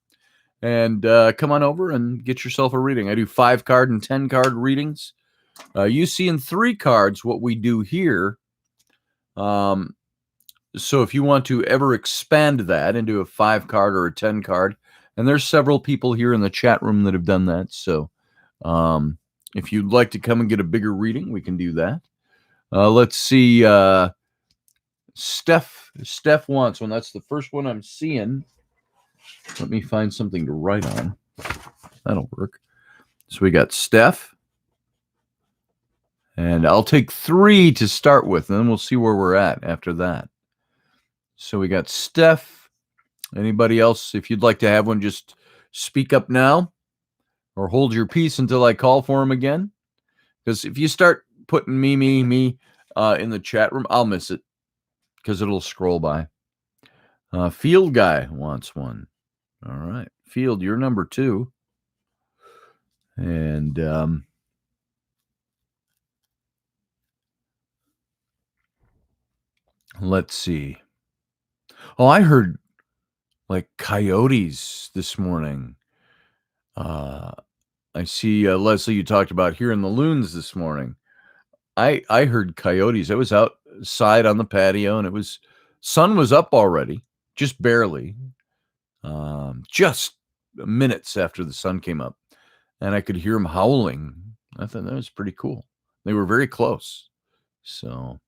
and come on over and get yourself a reading. I do 5-card and 10-card readings. You see in 3 cards what we do here. So if you want to ever expand that into a 5-card or a 10-card, and there's several people here in the chat room that have done that. So if you'd like to come and get a bigger reading, we can do that. Let's see. Steph wants one. That's the first one I'm seeing. Let me find something to write on. That'll work. So we got Steph. And I'll take 3 to start with, and then we'll see where we're at after that. So we got Steph. Anybody else, if you'd like to have one, just speak up now or hold your peace until I call for him again. Because if you start putting me in the chat room, I'll miss it because it'll scroll by. Field Guy wants one. All right. Field, you're number 2. And let's see. Oh, I heard like coyotes this morning. I see, Leslie, you talked about hearing the loons this morning. I heard coyotes. I was outside on the patio, and sun was up already, just barely, just minutes after the sun came up, and I could hear them howling. I thought that was pretty cool. They were very close. So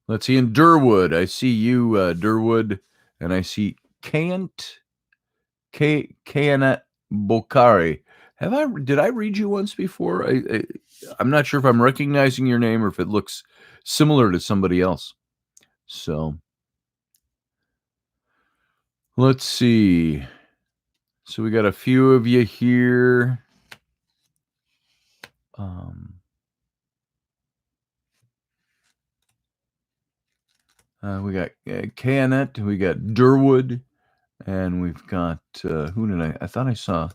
let's see. In Durwood, I see you, Durwood, and I see Kayanet Bokari. Did I read you once before? I'm not sure if I'm recognizing your name or if it looks similar to somebody else. So let's see. So we got a few of you here. We got Kayanet, we got Durwood, and we've got who did I thought I saw.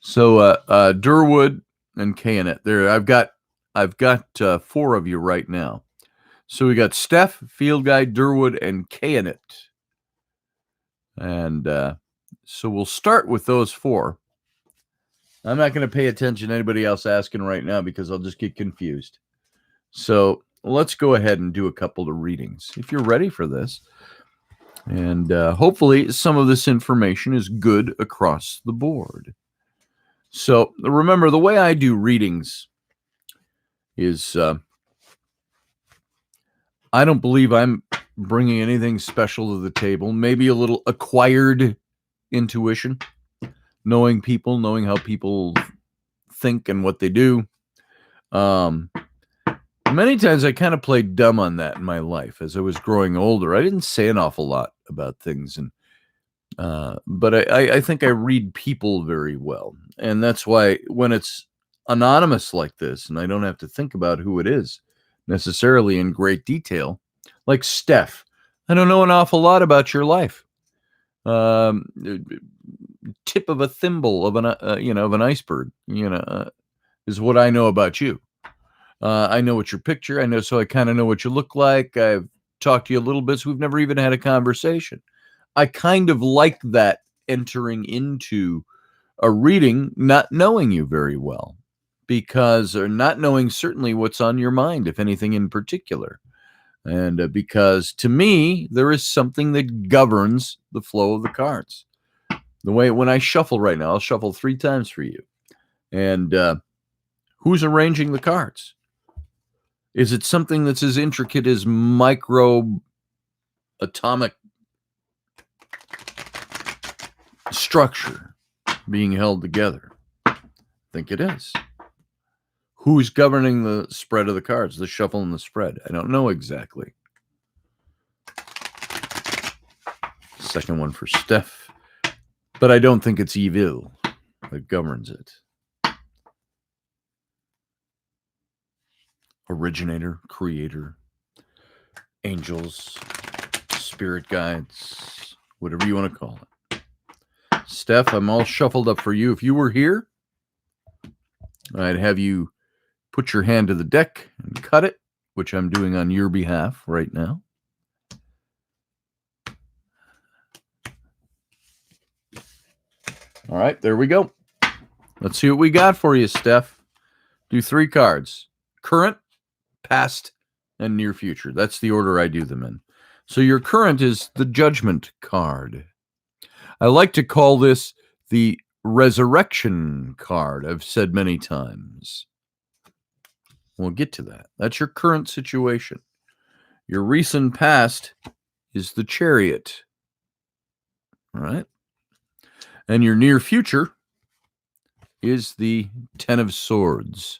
So Durwood and Kayanet. There, I've got 4 of you right now. So we got Steph, Field Guy, Durwood, and Kayanet. And so we'll start with those 4. I'm not going to pay attention to anybody else asking right now because I'll just get confused. So let's go ahead and do a couple of readings if you're ready for this. And hopefully some of this information is good across the board. So remember, the way I do readings is I don't believe I'm bringing anything special to the table. Maybe a little acquired intuition, knowing people, knowing how people think and what they do. Many times I kind of played dumb on that in my life as I was growing older. I didn't say an awful lot about things, and but I think I read people very well, and that's why when it's anonymous like this, and I don't have to think about who it is necessarily in great detail, like Steph, I don't know an awful lot about your life. Tip of a thimble of an iceberg, is what I know about you. I know what your picture. I know, so I kind of know what you look like. I've talked to you a little bit, so we've never even had a conversation. I kind of like that, entering into a reading, not knowing you very well, or not knowing certainly what's on your mind, if anything in particular. And because to me, there is something that governs the flow of the cards. The way when I shuffle right now, I'll shuffle 3 times for you. And who's arranging the cards? Is it something that's as intricate as micro atomic structure being held together? I think it is. Who's governing the spread of the cards, the shuffle and the spread? I don't know exactly. Second one for Steph. But I don't think it's evil that governs it. Originator, creator, angels, spirit guides, whatever you want to call it. Steph, I'm all shuffled up for you. If you were here, I'd have you put your hand to the deck and cut it, which I'm doing on your behalf right now. All right, there we go. Let's see what we got for you, Steph. Do 3 cards. Current, past, and near future. That's the order I do them in. So your current is the Judgment card. I like to call this the Resurrection card. I've said many times. We'll get to that. That's your current situation. Your recent past is the Chariot. All right. And your near future is the Ten of Swords.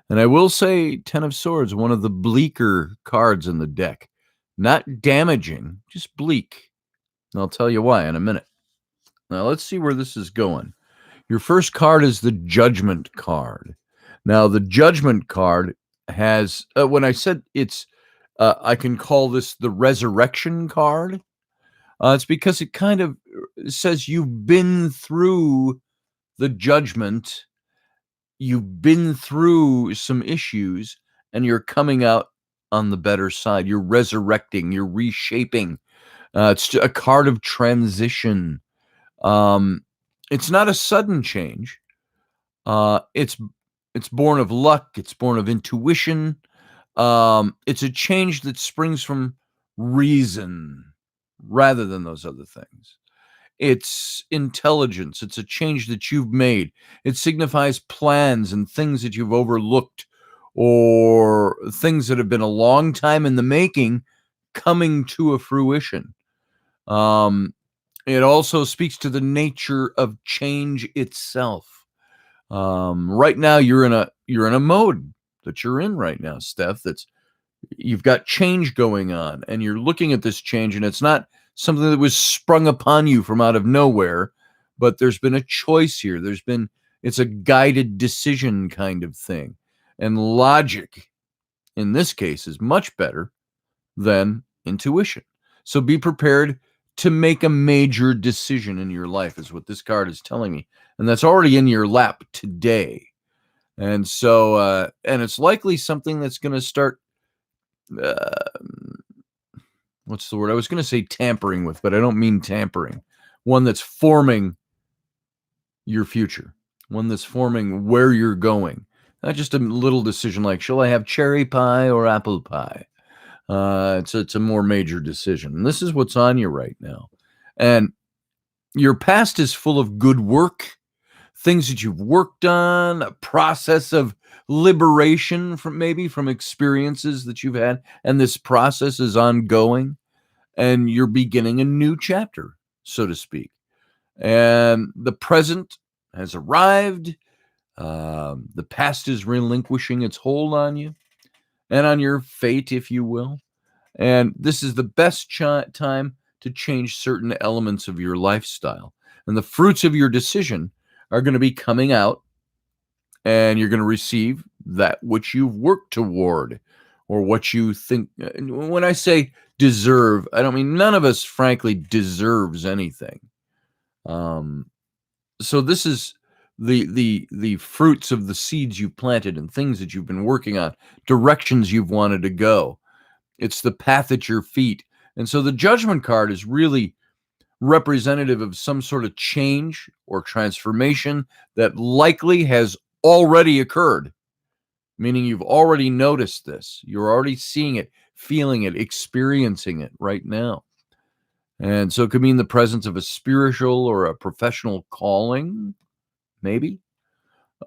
And I will say 10 of Swords, one of the bleaker cards in the deck. Not damaging, just bleak. And I'll tell you why in a minute. Now let's see where this is going. Your first card is the Judgment card. Now the Judgment card has, when I said it's, I can call this the Resurrection card. It's because it kind of says you've been through the judgment, you've been through some issues, and you're coming out on the better side. You're resurrecting, you're reshaping. It's a card of transition. It's not a sudden change. It's born of luck. It's born of intuition. It's a change that springs from reason rather than those other things. It's intelligence. It's a change that you've made. It signifies plans and things that you've overlooked, or things that have been a long time in the making coming to a fruition. It also speaks to the nature of change itself. Right now you're in a mode that you're in right now, Steph, you've got change going on, and you're looking at this change, and it's not something that was sprung upon you from out of nowhere, but there's been a choice here. It's a guided decision kind of thing. And logic, in this case, is much better than intuition. So be prepared to make a major decision in your life, is what this card is telling me. And that's already in your lap today. And so, and it's likely something that's going to start, what's the word? I was going to say tampering with, but I don't mean tampering. One that's forming your future. One that's forming where you're going. Not just a little decision like, shall I have cherry pie or apple pie? It's a more major decision. And this is what's on you right now. And your past is full of good work, things that you've worked on, a process of liberation from experiences that you've had. And this process is ongoing, and you're beginning a new chapter, so to speak. And the present has arrived. The past is relinquishing its hold on you and on your fate, if you will. And this is the best time to change certain elements of your lifestyle. And the fruits of your decision are going to be coming out and you're going to receive that which you've worked toward, or what you think. When I say deserve, I don't mean none of us, frankly, deserves anything. So this is the fruits of the seeds you've planted and things that you've been working on, directions you've wanted to go. It's the path at your feet. And so the judgment card is really representative of some sort of change or transformation that likely has already occurred, meaning you've already noticed this. You're already seeing it, feeling it, experiencing it right now. And so it could mean the presence of a spiritual or a professional calling, maybe.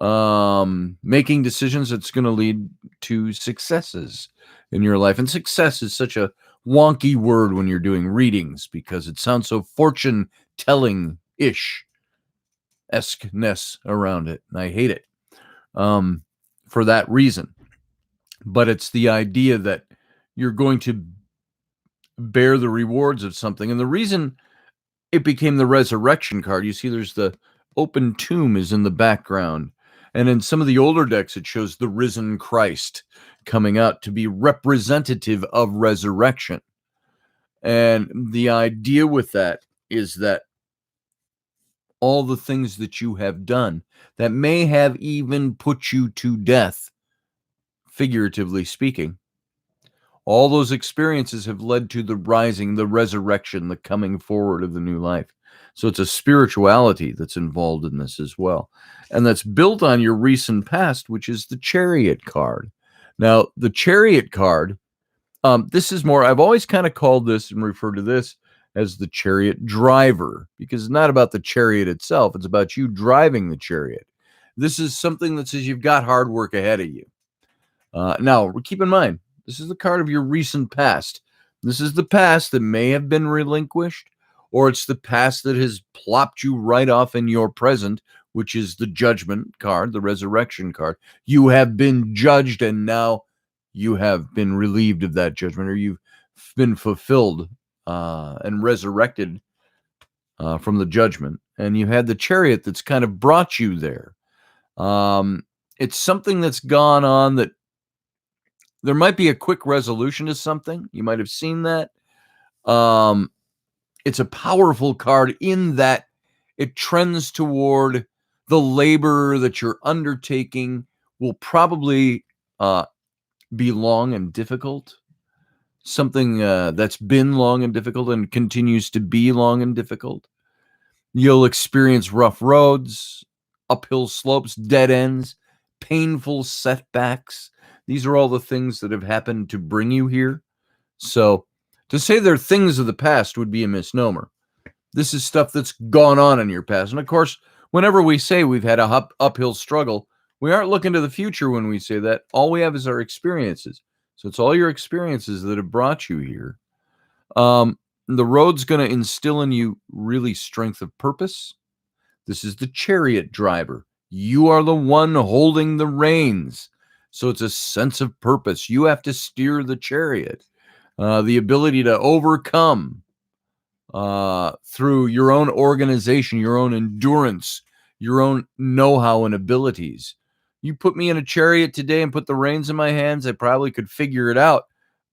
Making decisions that's going to lead to successes in your life. And success is such a wonky word when you're doing readings because it sounds so fortune telling ish esque-ness around it. And I hate it for that reason. But it's the idea that you're going to bear the rewards of something. And the reason it became the resurrection card, you see there's the open tomb is in the background. And in some of the older decks, it shows the risen Christ coming out to be representative of resurrection. And the idea with that is that all the things that you have done that may have even put you to death, figuratively speaking, all those experiences have led to the rising, the resurrection, the coming forward of the new life. So it's a spirituality that's involved in this as well. And that's built on your recent past, which is the Chariot card. Now, the Chariot card, this is more, I've always kind of called this and referred to this as the Chariot driver, because it's not about the chariot itself. It's about you driving the chariot. This is something that says you've got hard work ahead of you. Now, keep in mind, this is the card of your recent past. This is the past that may have been relinquished, or it's the past that has plopped you right off in your present, which is the judgment card, the resurrection card. You have been judged, and now you have been relieved of that judgment, or you've been fulfilled and resurrected from the judgment. And you had the chariot that's kind of brought you there. It's something that's gone on that there might be a quick resolution to something. You might have seen that. It's a powerful card in that it trends toward the labor that you're undertaking will probably be long and difficult. Something that's been long and difficult and continues to be long and difficult. You'll experience rough roads, uphill slopes, dead ends, painful setbacks. These are all the things that have happened to bring you here. So to say they're things of the past would be a misnomer. This is stuff that's gone on in your past. And of course, whenever we say we've had a uphill struggle, we aren't looking to the future when we say that. All we have is our experiences. So it's all your experiences that have brought you here. The road's going to instill in you really strength of purpose. This is the chariot driver. You are the one holding the reins. So it's a sense of purpose. You have to steer the chariot. The ability to overcome through your own organization, your own endurance, your own know-how and abilities. You put me in a chariot today and put the reins in my hands, I probably could figure it out.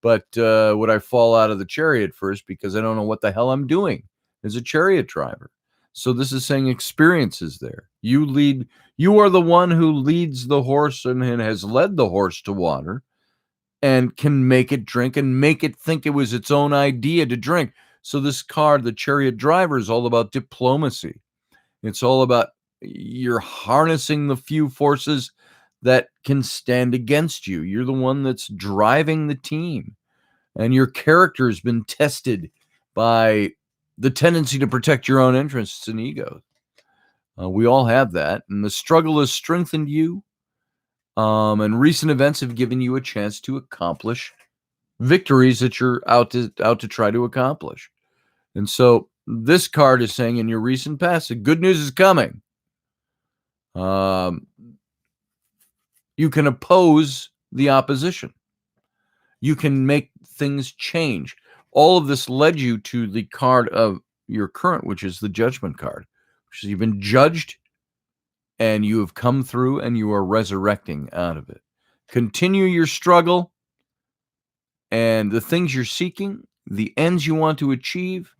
But would I fall out of the chariot first because I don't know what the hell I'm doing as a chariot driver? So this is saying experiences there. You are the one who leads the horse and has led the horse to water and can make it drink and make it think it was its own idea to drink. So this card, the chariot driver, is all about diplomacy. It's all about you're harnessing the few forces that can stand against you. You're the one that's driving the team. And your character has been tested by the tendency to protect your own interests and ego. We all have that. And the struggle has strengthened you. And recent events have given you a chance to accomplish victories that you're out to try to accomplish. And so this card is saying in your recent past, the good news is coming. You can oppose the opposition. You can make things change. All of this led you to the card of your current, which is the judgment card. Which is you've been judged, and you have come through and you are resurrecting out of it. Continue your struggle, and the things you're seeking, the ends you want to achieve,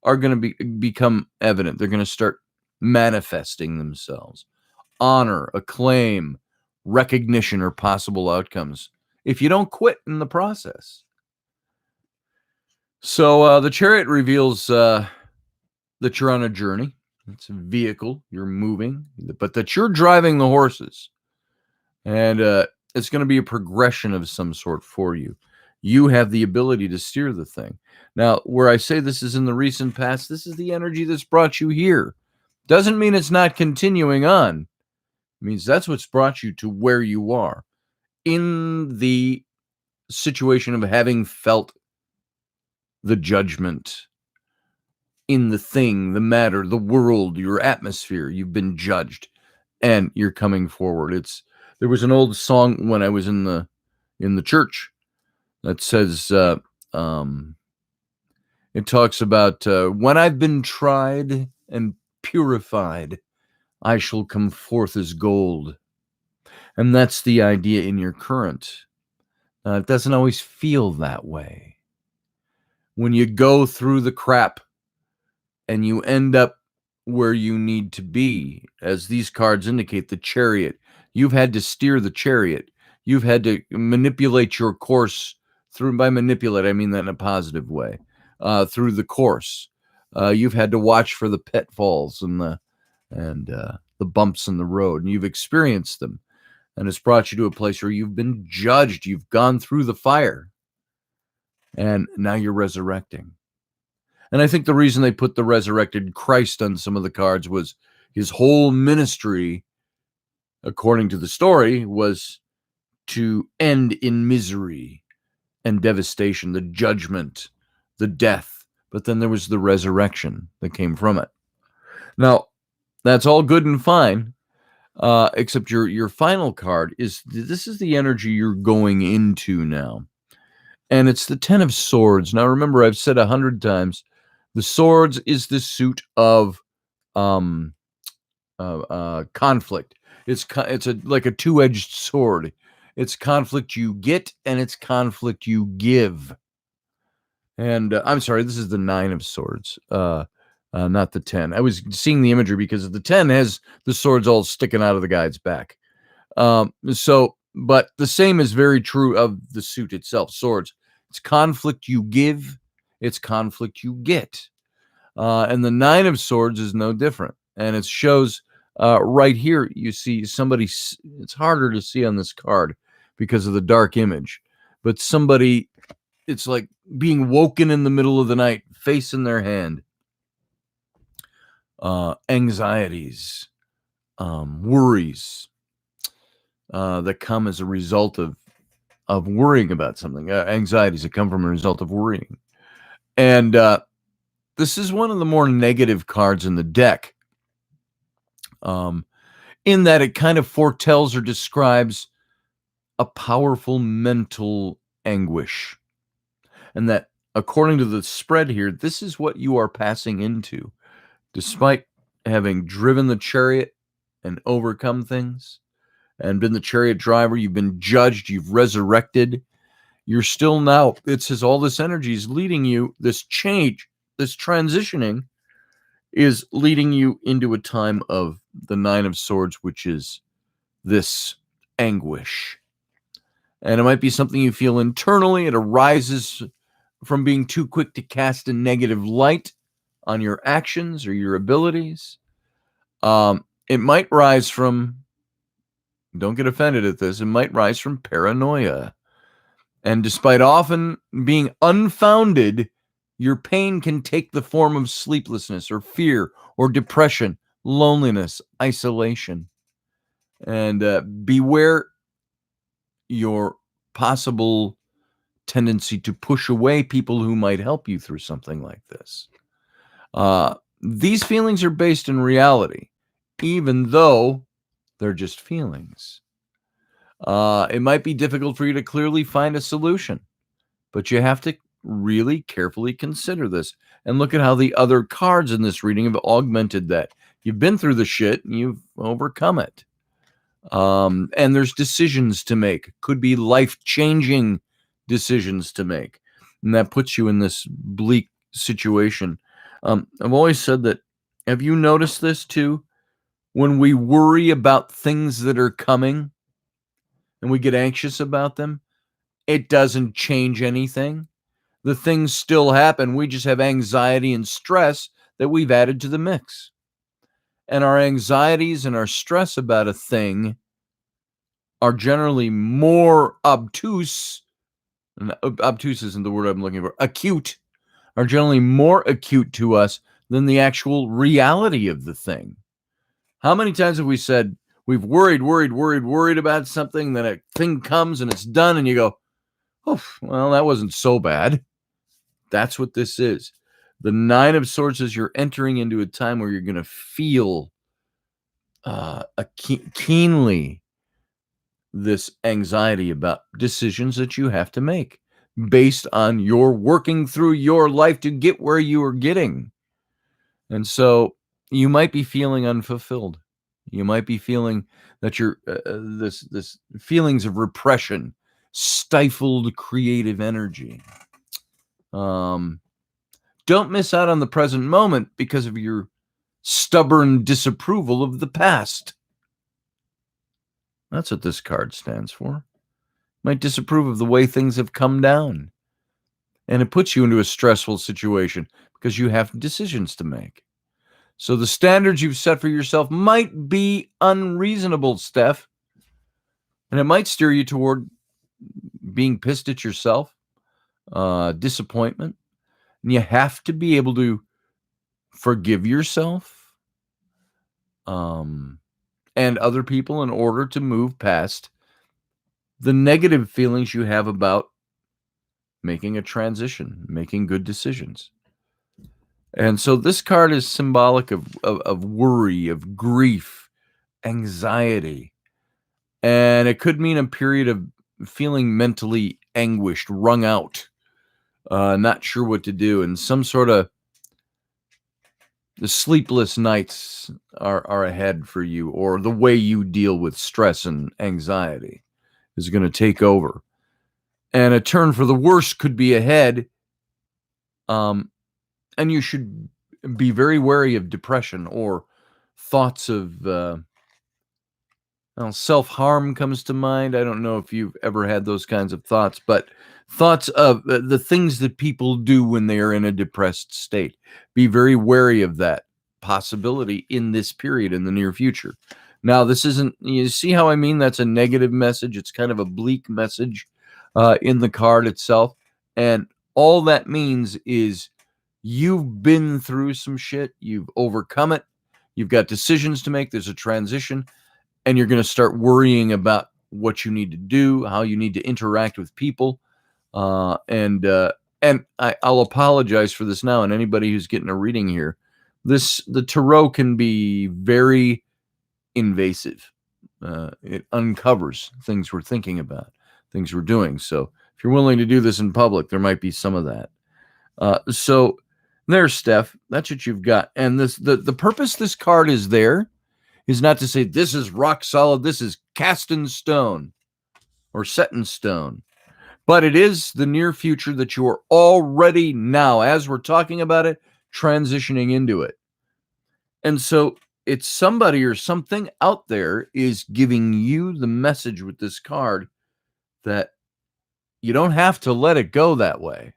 are going to become evident. They're going to start manifesting themselves. Honor, acclaim, recognition are possible outcomes if you don't quit in the process. So the Chariot reveals that you're on a journey. It's a vehicle. You're moving, but that you're driving the horses. And it's going to be a progression of some sort for you. You have the ability to steer the thing. Now, where I say this is in the recent past, this is the energy that's brought you here. Doesn't mean it's not continuing on. It means that's what's brought you to where you are. In the situation of having felt the judgment in the thing, the matter, the world, your atmosphere, you've been judged, and you're coming forward. There was an old song when I was in the church that says, it talks about when I've been tried and purified, I shall come forth as gold. And that's the idea in your current. It doesn't always feel that way. When you go through the crap and you end up where you need to be, as these cards indicate, the Chariot, you've had to steer the Chariot. You've had to manipulate your course through. By manipulate, I mean that in a positive way. Through the course, you've had to watch for the pitfalls and the bumps in the road, and you've experienced them, and it's brought you to a place where you've been judged. You've gone through the fire, and now you're resurrecting. And I think the reason they put the resurrected Christ on some of the cards was his whole ministry, according to the story, was to end in misery and devastation, the judgment, the death. But then there was the resurrection that came from it. Now, that's all good and fine, except your final card is the energy you're going into now. And it's the 10 of Swords. Now, remember, I've said 100 times, the Swords is the suit of conflict. It's like a two-edged sword. It's conflict you get, and it's conflict you give. And I'm sorry, this is the 9 of Swords, not the 10. I was seeing the imagery because the 10 has the swords all sticking out of the guy's back. But the same is very true of the suit itself, Swords. It's conflict you give, it's conflict you get. And the 9 of Swords is no different. And it shows right here, you see somebody, it's harder to see on this card because of the dark image, but somebody, it's like being woken in the middle of the night, face in their hand. Anxieties, worries that come as a result of worrying about something, anxieties that come from a result of worrying. And this is one of the more negative cards in the deck, in that it kind of foretells or describes a powerful mental anguish. And that, according to the spread here, this is what you are passing into. Despite having driven the Chariot and overcome things and been the Chariot driver, you've been judged, you've resurrected, you're still now, it says all this energy is leading you, this change, this transitioning is leading you into a time of the 9 of Swords, which is this anguish. And it might be something you feel internally. It arises from being too quick to cast a negative light on your actions or your abilities. It might rise from, don't get offended at this, it might rise from paranoia. And despite often being unfounded, your pain can take the form of sleeplessness or fear or depression, loneliness, isolation. And beware your possible tendency to push away people who might help you through something like this. These feelings are based in reality, even though they're just feelings. It might be difficult for you to clearly find a solution, but you have to really carefully consider this and look at how the other cards in this reading have augmented that. You've been through the shit and you've overcome it. And there's decisions to make. Could be life-changing decisions to make. And that puts you in this bleak situation. I've always said that, have you noticed this too? When we worry about things that are coming and we get anxious about them, it doesn't change anything. The things still happen. We just have anxiety and stress that we've added to the mix. And our anxieties and our stress about a thing are generally more obtuse, and obtuse isn't the word I'm looking for, acute, are generally more acute to us than the actual reality of the thing. How many times have we said we've worried about something, then a thing comes and it's done and you go, oh, well, that wasn't so bad. That's what this is. The Nine of Swords is you're entering into a time where you're going to feel keenly this anxiety about decisions that you have to make based on your working through your life to get where you are getting. And so you might be feeling unfulfilled. You might be feeling that you're this feelings of repression, stifled creative energy. Don't miss out on the present moment because of your stubborn disapproval of the past. That's what this card stands for. Might disapprove of the way things have come down. And it puts you into a stressful situation because you have decisions to make. So the standards you've set for yourself might be unreasonable, Steph. And it might steer you toward being pissed at yourself, disappointment. And you have to be able to forgive yourself and other people in order to move past the negative feelings you have about making a transition, making good decisions. And so this card is symbolic of worry, of grief, anxiety. And it could mean a period of feeling mentally anguished, wrung out, not sure what to do, and some sort of the sleepless nights are ahead for you, or the way you deal with stress and anxiety is going to take over. And a turn for the worse could be ahead. And you should be very wary of depression or thoughts of self-harm comes to mind. I don't know if you've ever had those kinds of thoughts, but thoughts of the things that people do when they are in a depressed state. Be very wary of that possibility in this period in the near future. Now, this isn't, you see how I mean? That's a negative message. It's kind of a bleak message in the card itself. And all that means is you've been through some shit. You've overcome it. You've got decisions to make. There's a transition. And you're going to start worrying about what you need to do, how you need to interact with people. And I'll apologize for this now. And anybody who's getting a reading here, the tarot can be very invasive. It uncovers things we're thinking about, things we're doing. So if you're willing to do this in public, there might be some of that. So there's Steph. That's what you've got. And the purpose this card is there is not to say this is rock solid, this is cast in stone or set in stone. But it is the near future that you are already now, as we're talking about it, transitioning into it. And so it's somebody or something out there is giving you the message with this card that you don't have to let it go that way.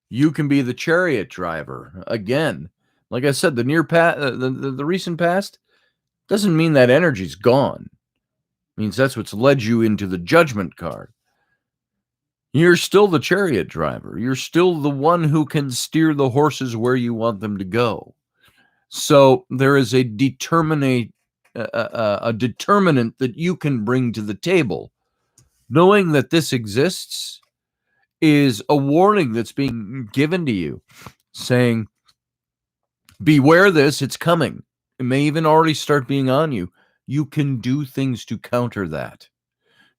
You can be the chariot driver. Again, like I said, the near past, the recent past doesn't mean that energy's gone. It means that's what's led you into the judgment card. You're still the chariot driver. You're still the one who can steer the horses where you want them to go. So there is a determinant that you can bring to the table. Knowing that this exists is a warning that's being given to you, saying, beware this, it's coming. It may even already start being on you. You can do things to counter that.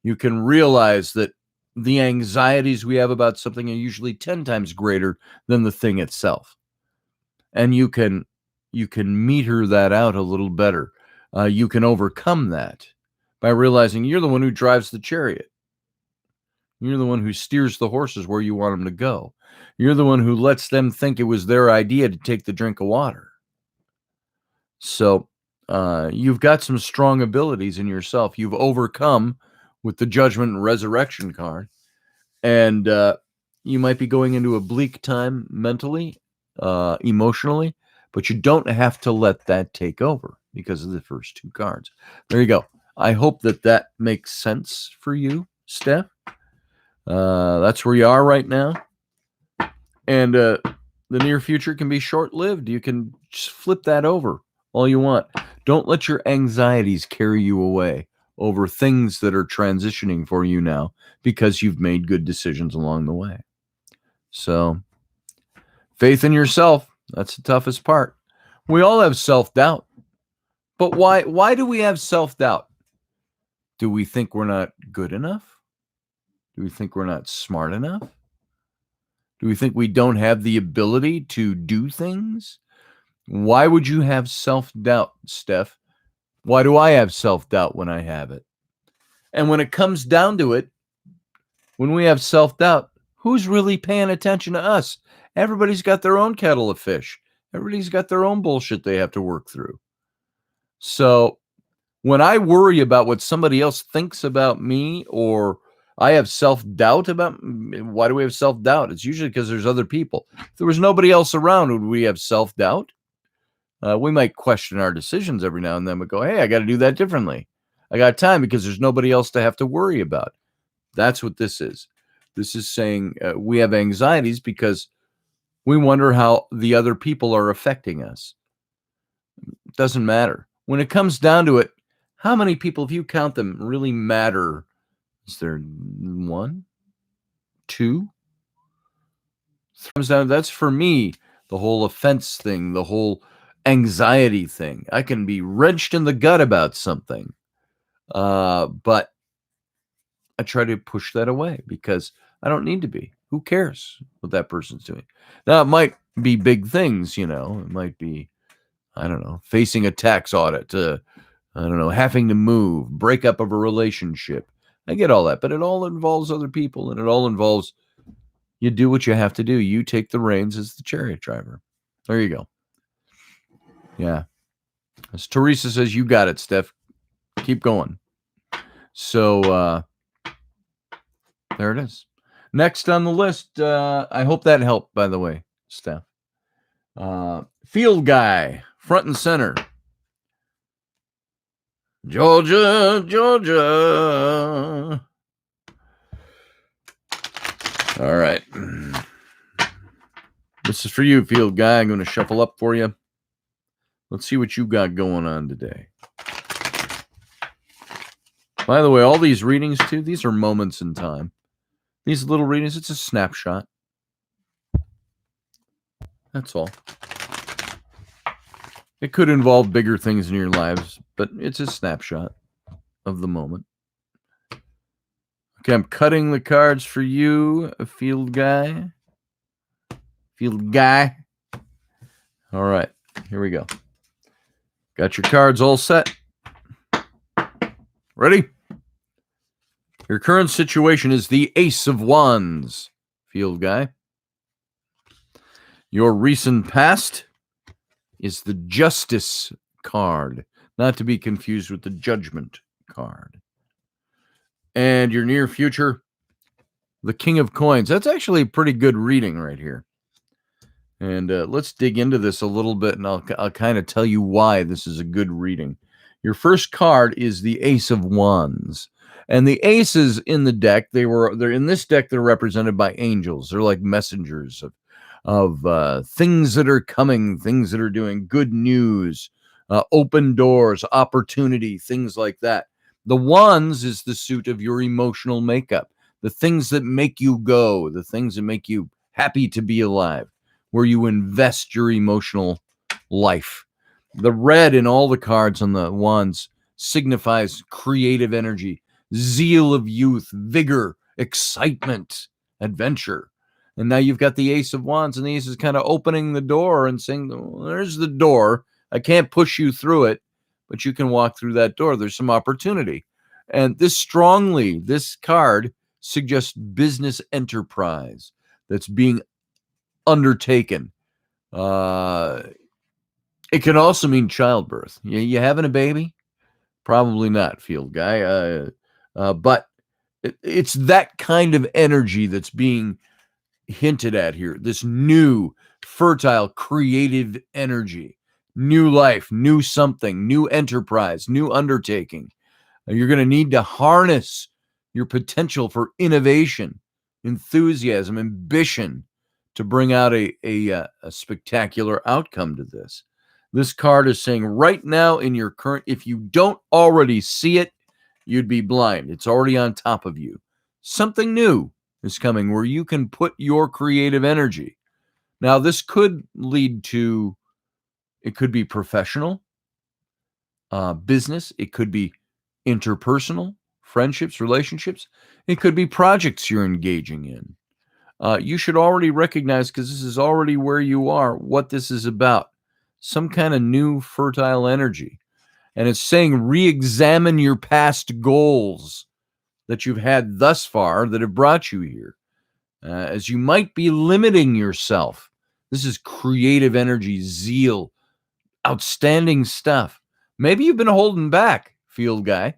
You can realize that the anxieties we have about something are usually 10 times greater than the thing itself. And you can you can meter that out a little better. You can overcome that by realizing you're the one who drives the chariot. You're the one who steers the horses where you want them to go. You're the one who lets them think it was their idea to take the drink of water. So you've got some strong abilities in yourself. You've overcome with the Judgment and Resurrection card. And you might be going into a bleak time mentally, emotionally, but you don't have to let that take over because of the first two cards. There you go. I hope that makes sense for you, Steph. That's where you are right now. And the near future can be short-lived. You can just flip that over all you want. Don't let your anxieties carry you away over things that are transitioning for you now because you've made good decisions along the way. So, faith in yourself, that's the toughest part. We all have self-doubt. But why do we have self-doubt? Do we think we're not good enough? Do we think we're not smart enough? Do we think we don't have the ability to do things? Why would you have self-doubt, Steph? Why do I have self-doubt when I have it? And when it comes down to it, when we have self-doubt, who's really paying attention to us? Everybody's got their own kettle of fish. Everybody's got their own bullshit they have to work through. So when I worry about what somebody else thinks about me, or I have self-doubt about, why do we have self-doubt? It's usually because there's other people. If there was nobody else around, would we have self-doubt? We might question our decisions every now and then, but go, hey, I got to do that differently. I got time because there's nobody else to have to worry about. That's what this is. This is saying we have anxieties because we wonder how the other people are affecting us. It doesn't matter. When it comes down to it, how many people, if you count them, really matter? Is there one, two? Comes down. That's for me the whole offense thing, the whole anxiety thing. I can be wrenched in the gut about something, but I try to push that away because I don't need to be. Who cares what that person's doing? Now, it might be big things, you know. It might be, I don't know, facing a tax audit, I don't know, having to move, breakup of a relationship. I get all that, but it all involves other people, and it all involves you do what you have to do. You take the reins as the chariot driver. There you go. Yeah. As Teresa says, you got it, Steph. Keep going. So there it is. Next on the list, I hope that helped, by the way, Steph. Field guy, front and center. Georgia, Georgia. All right. This is for you, field guy. I'm going to shuffle up for you. Let's see what you got going on today. By the way, all these readings, too, these are moments in time. These little readings, it's a snapshot. That's all. It could involve bigger things in your lives, but it's a snapshot of the moment. Okay, I'm cutting the cards for you, a field guy. Field guy. All right, here we go. Got your cards all set. Ready? Your current situation is the Ace of Wands, field guy. Your recent past is the Justice card, not to be confused with the Judgment card. And your near future, the King of Coins. That's actually a pretty good reading right here. And let's dig into this a little bit, and I'll kind of tell you why this is a good reading. Your first card is the Ace of Wands. And the aces in the deck, they're in this deck, they're represented by angels. They're like messengers of things that are coming, things that are doing, good news, open doors, opportunity, things like that. The wands is the suit of your emotional makeup, the things that make you go, the things that make you happy to be alive, where you invest your emotional life. The red in all the cards on the wands signifies creative energy, zeal of youth, vigor, excitement, adventure. And now you've got the Ace of Wands, and the Ace is kind of opening the door and saying, well, there's the door. I can't push you through it, but you can walk through that door. There's some opportunity. And this card suggests business enterprise that's being undertaken. It can also mean childbirth. You having a baby? Probably not, field guy. But it's that kind of energy that's being hinted at here. This new, fertile, creative energy, new life, new something, new enterprise, new undertaking. You're going to need to harness your potential for innovation, enthusiasm, ambition to bring out a spectacular outcome to this. This card is saying right now in your current, if you don't already see it, you'd be blind. It's already on top of you. Something new is coming where you can put your creative energy. Now, this could lead to, it could be professional, business. It could be interpersonal, friendships, relationships. It could be projects you're engaging in. You should already recognize, because this is already where you are, what this is about. Some kind of new fertile energy. And it's saying re-examine your past goals that you've had thus far that have brought you here, as you might be limiting yourself. This is creative energy, zeal, outstanding stuff. Maybe you've been holding back, field guy.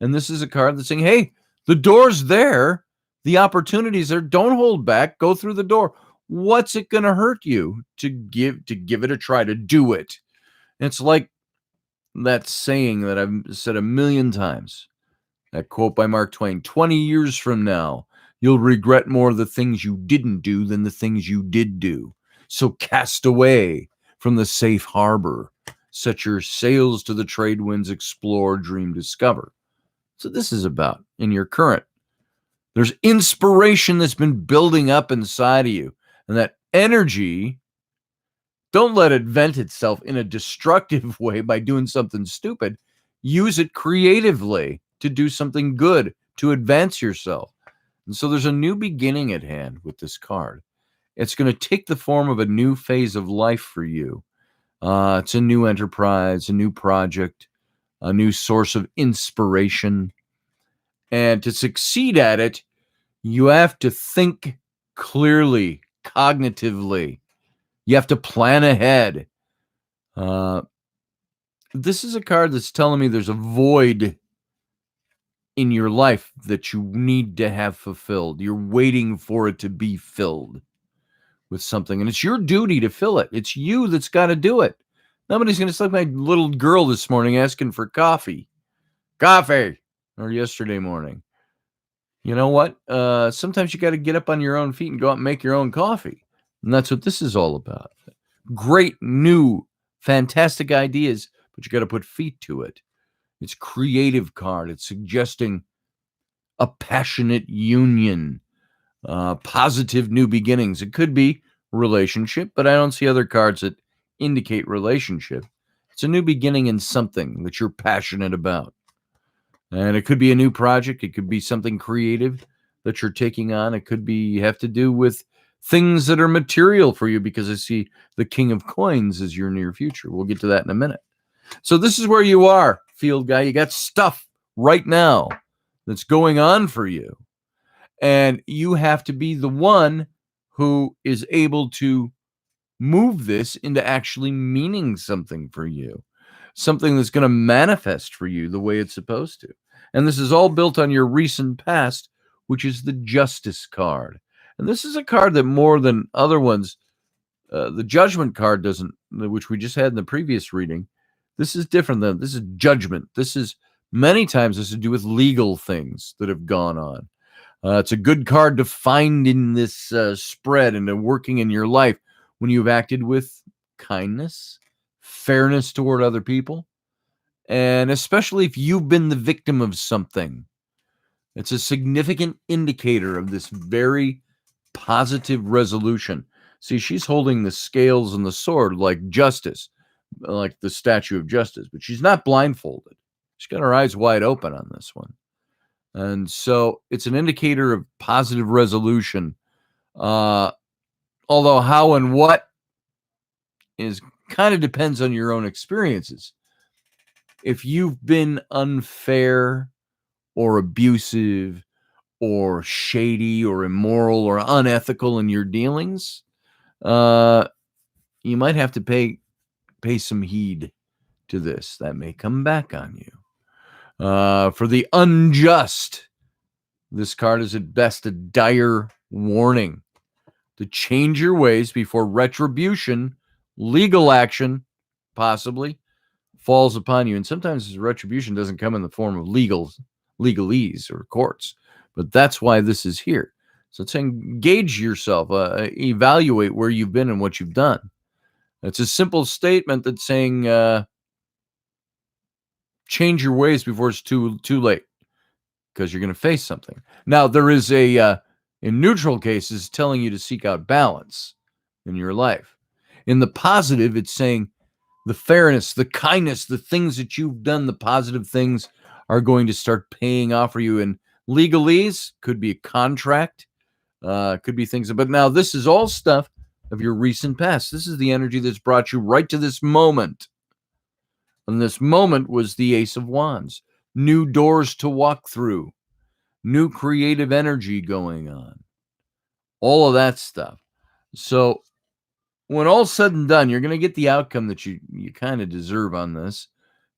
And this is a card that's saying, hey, the door's there. The opportunities there. Don't hold back. Go through the door. What's it going to hurt you to give it a try, to do it? It's like that saying that I've said a million times. That quote by Mark Twain, 20 years from now, you'll regret more the things you didn't do than the things you did do. So cast away from the safe harbor. Set your sails to the trade winds, explore, dream, discover. So this is about in your current. There's inspiration that's been building up inside of you. And that energy, don't let it vent itself in a destructive way by doing something stupid. Use it creatively to do something good, to advance yourself. And so there's a new beginning at hand with this card. It's going to take the form of a new phase of life for you. It's a new enterprise, a new project, a new source of inspiration. And to succeed at it, you have to think clearly, cognitively. You have to plan ahead. This is a card that's telling me there's a void in your life that you need to have fulfilled. You're waiting for it to be filled with something, and it's your duty to fill it. It's you that's got to do it. Nobody's going to. It's like my little girl this morning asking for coffee, or yesterday morning. You know what? Sometimes you got to get up on your own feet and go out and make your own coffee, and that's what this is all about. Great, new, fantastic ideas, but you got to put feet to it. It's creative card. It's suggesting a passionate union, positive new beginnings. It could be relationship, but I don't see other cards that indicate relationship. It's a new beginning in something that you're passionate about. And it could be a new project. It could be something creative that you're taking on. It could be have to do with things that are material for you, because I see the King of Coins as your near future. We'll get to that in a minute. So this is where you are, field guy. You got stuff right now that's going on for you. And you have to be the one who is able to move this into actually meaning something for you, something that's going to manifest for you the way it's supposed to. And this is all built on your recent past, which is the Justice card. And this is a card that more than other ones, the Judgment card doesn't, which we just had in the previous reading. This is different than, this is judgment. This is many times this is to do with legal things that have gone on. It's a good card to find in this spread and working in your life when you've acted with kindness, fairness toward other people, and especially if you've been the victim of something. It's a significant indicator of this very positive resolution. See, she's holding the scales and the sword like justice, like the statue of justice, but she's not blindfolded. She's got her eyes wide open on this one. And so it's an indicator of positive resolution, Although how and what is kind of depends on your own experiences. If you've been unfair or abusive or shady or immoral or unethical in your dealings, you might have to pay some heed to this. That may come back on you. For the unjust, this card is at best a dire warning to change your ways before retribution, legal action, possibly, falls upon you. And sometimes retribution doesn't come in the form of legalese or courts, but that's why this is here. So it's engage yourself, evaluate where you've been and what you've done. It's a simple statement that's saying change your ways before it's too late, because you're going to face something. Now, there is in neutral cases, telling you to seek out balance in your life. In the positive, it's saying the fairness, the kindness, the things that you've done, the positive things are going to start paying off for you. And legalese could be a contract, could be things. But now this is all stuff of your recent past. This is the energy that's brought you right to this moment. And this moment was the Ace of Wands. New doors to walk through, new creative energy going on, all of that stuff. So when all's said and done, you're going to get the outcome that you kind of deserve on this,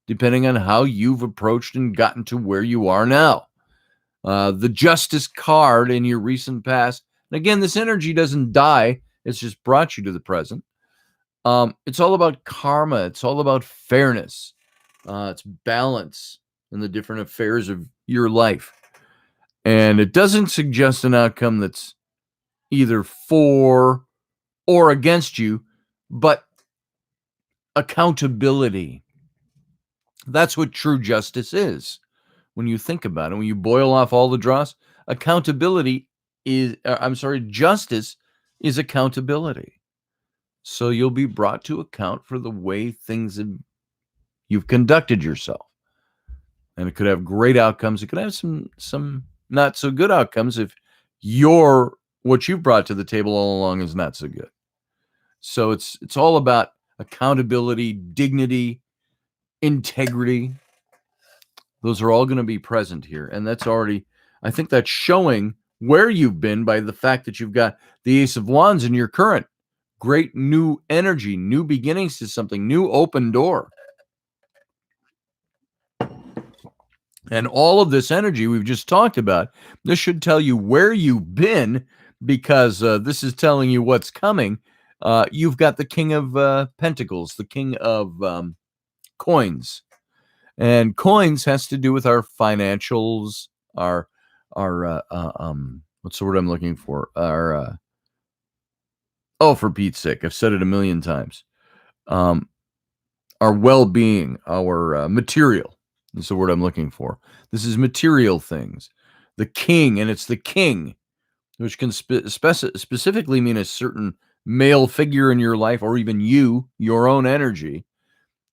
depending on how you've approached and gotten to where you are now. The Justice card in your recent past. And again, this energy doesn't die. It's just brought you to the present. It's all about karma. It's all about fairness. It's balance in the different affairs of your life. And it doesn't suggest an outcome that's either for or against you, but accountability. That's what true justice is. When you think about it, when you boil off all the dross, accountability is, justice is accountability. So you'll be brought to account for the way you've conducted yourself. And it could have great outcomes. It could have some not so good outcomes if what you've brought to the table all along is not so good. So it's all about accountability, dignity, integrity. Those are all going to be present here. And that's already, I think that's showing where you've been by the fact that you've got the Ace of Wands in your current. Great new energy, new beginnings to something, new open door. And all of this energy we've just talked about, this should tell you where you've been, because this is telling you what's coming. You've got the King of Pentacles, the King of Coins. And coins has to do with our financials, our what's the word I'm looking for? For Pete's sake, I've said it a million times. Our well-being, our material is the word I'm looking for. This is material things. The king, and it's the king, which can specifically mean a certain male figure in your life, or even your own energy.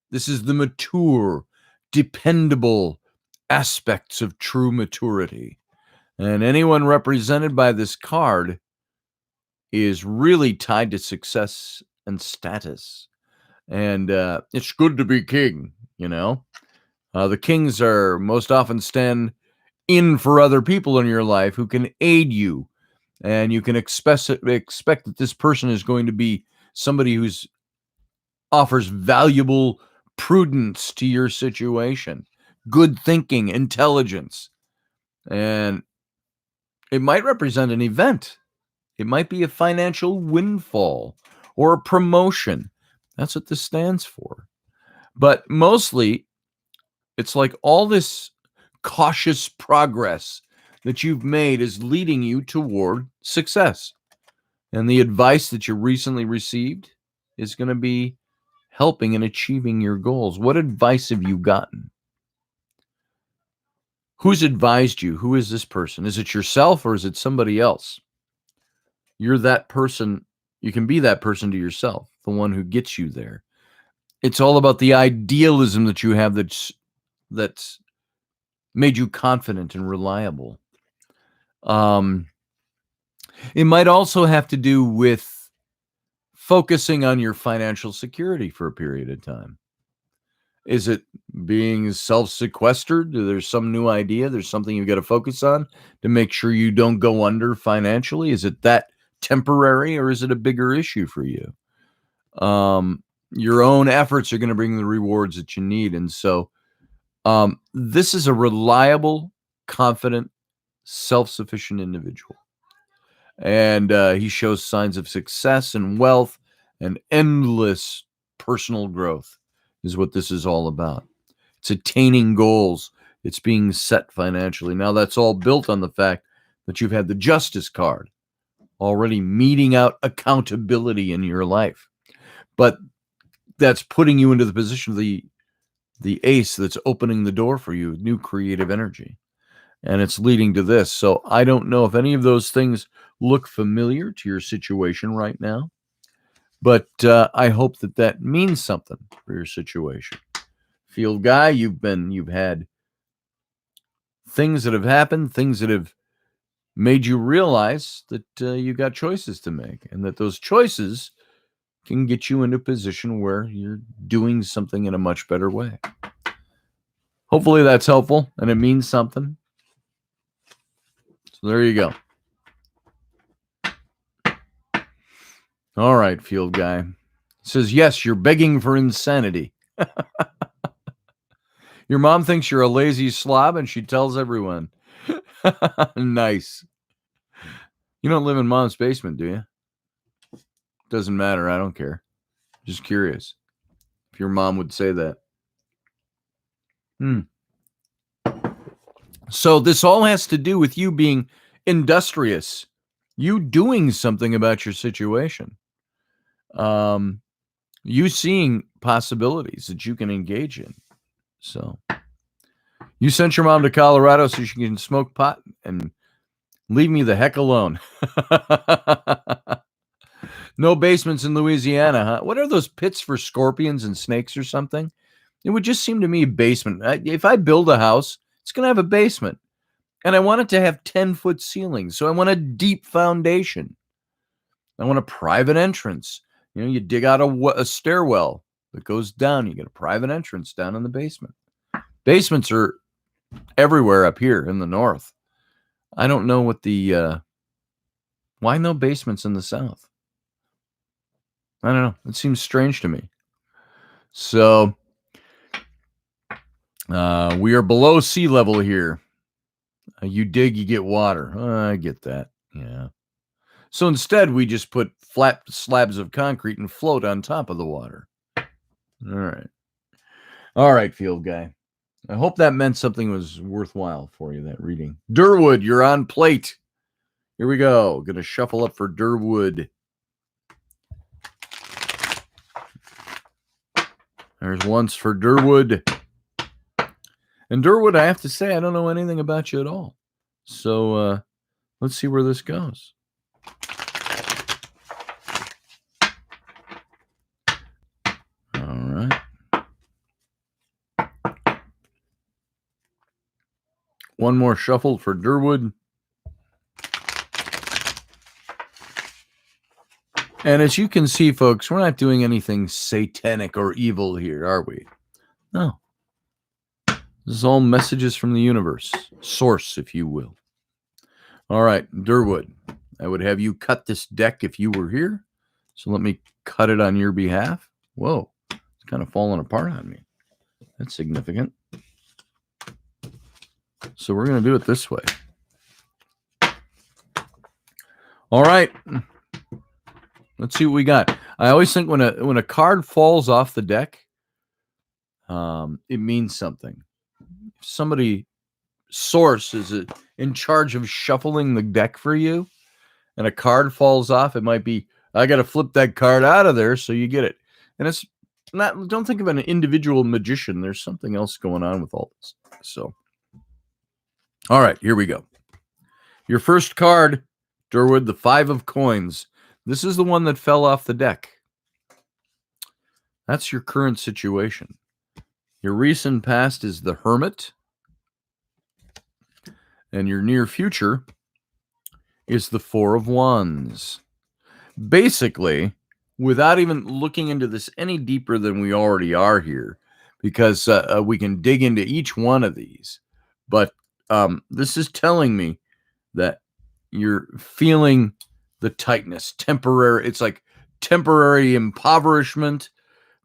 This is the mature, dependable aspects of true maturity. And anyone represented by this card is really tied to success and status. And it's good to be king, The kings are most often stand in for other people in your life who can aid you. And you can expect that this person is going to be somebody who's offers valuable prudence to your situation, good thinking, intelligence. And it might represent an event. It might be a financial windfall or a promotion. That's what this stands for. But mostly, it's like all this cautious progress that you've made is leading you toward success. And the advice that you recently received is going to be helping in achieving your goals. What advice have you gotten? Who's advised you? Who is this person? Is it yourself or is it somebody else? You're that person. You can be that person to yourself, the one who gets you there. It's all about the idealism that you have that's made you confident and reliable. It might also have to do with focusing on your financial security for a period of time. Is it being self-sequestered? There's some new idea. There's something you've got to focus on to make sure you don't go under financially. Is it that temporary, or is it a bigger issue for you? Your own efforts are going to bring the rewards that you need. And so this is a reliable, confident, self-sufficient individual. And he shows signs of success and wealth and endless personal growth is what this is all about. It's attaining goals. It's being set financially. Now, that's all built on the fact that you've had the justice card already meting out accountability in your life. But that's putting you into the position of the ace that's opening the door for you with new creative energy. And it's leading to this. So I don't know if any of those things look familiar to your situation right now, but I hope that that means something for your situation. Field guy, you've had things that have happened, things that have made you realize that you got choices to make, and that those choices can get you into a position where you're doing something in a much better way. Hopefully that's helpful and it means something. So there you go. All right, field guy. It says, yes, you're begging for insanity. Your mom thinks you're a lazy slob and she tells everyone. Nice. You don't live in mom's basement, do you? Doesn't matter. I don't care. Just curious if your mom would say that. So this all has to do with you being industrious, you doing something about your situation, you seeing possibilities that you can engage in. So you sent your mom to Colorado so she can smoke pot and leave me the heck alone. No basements in Louisiana, huh? What are those pits for scorpions and snakes or something? It would just seem to me a basement. If I build a house, it's going to have a basement. And I want it to have 10-foot ceilings. So I want a deep foundation. I want a private entrance. You know, you dig out a stairwell that goes down. You get a private entrance down in the basement. Basements are everywhere up here in the north. I don't know what why no basements in the south? I don't know. It seems strange to me. So we are below sea level here. You dig, you get water. I get that. Yeah. So instead, we just put flat slabs of concrete and float on top of the water. All right. All right, field guy. I hope that meant something was worthwhile for you, that reading. Durwood, you're on plate. Here we go. Going to shuffle up for Durwood. There's once for Durwood. And Durwood, I have to say, I don't know anything about you at all. So let's see where this goes. All right. One more shuffle for Durwood. And as you can see, folks, we're not doing anything satanic or evil here, are we? No. This is all messages from the universe. Source, if you will. All right, Durwood. I would have you cut this deck if you were here. So let me cut it on your behalf. Whoa, it's kind of falling apart on me. That's significant. So we're going to do it this way. All right. Let's see what we got. I always think when a card falls off the deck, it means something. If somebody, source, is in charge of shuffling the deck for you, and a card falls off, it might be, I got to flip that card out of there so you get it. And it's not, don't think of an individual magician. There's something else going on with all this. So, all right, here we go. Your first card, Durwood, the 5 of coins. This is the one that fell off the deck. That's your current situation. Your recent past is the Hermit. And your near future is the Four of Wands. Basically, without even looking into this any deeper than we already are here, because we can dig into each one of these, but this is telling me that you're feeling the tightness, temporary. It's like temporary impoverishment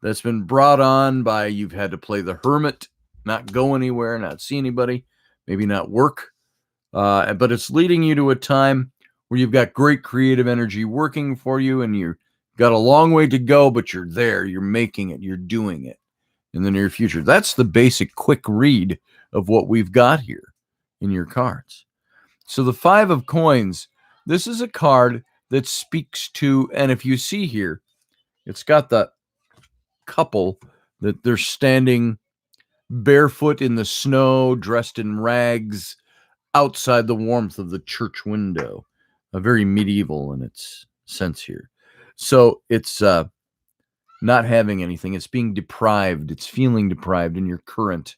that's been brought on by you've had to play the hermit, not go anywhere, not see anybody, maybe not work. But it's leading you to a time where you've got great creative energy working for you, and you've got a long way to go, but you're there, you're making it, you're doing it in the near future. That's the basic quick read of what we've got here in your cards. So the Five of Coins, this is a card that speaks to, and if you see here, it's got the couple that they're standing barefoot in the snow, dressed in rags, outside the warmth of the church window. Very medieval in its sense here. So it's not having anything. It's being deprived. It's feeling deprived in your current.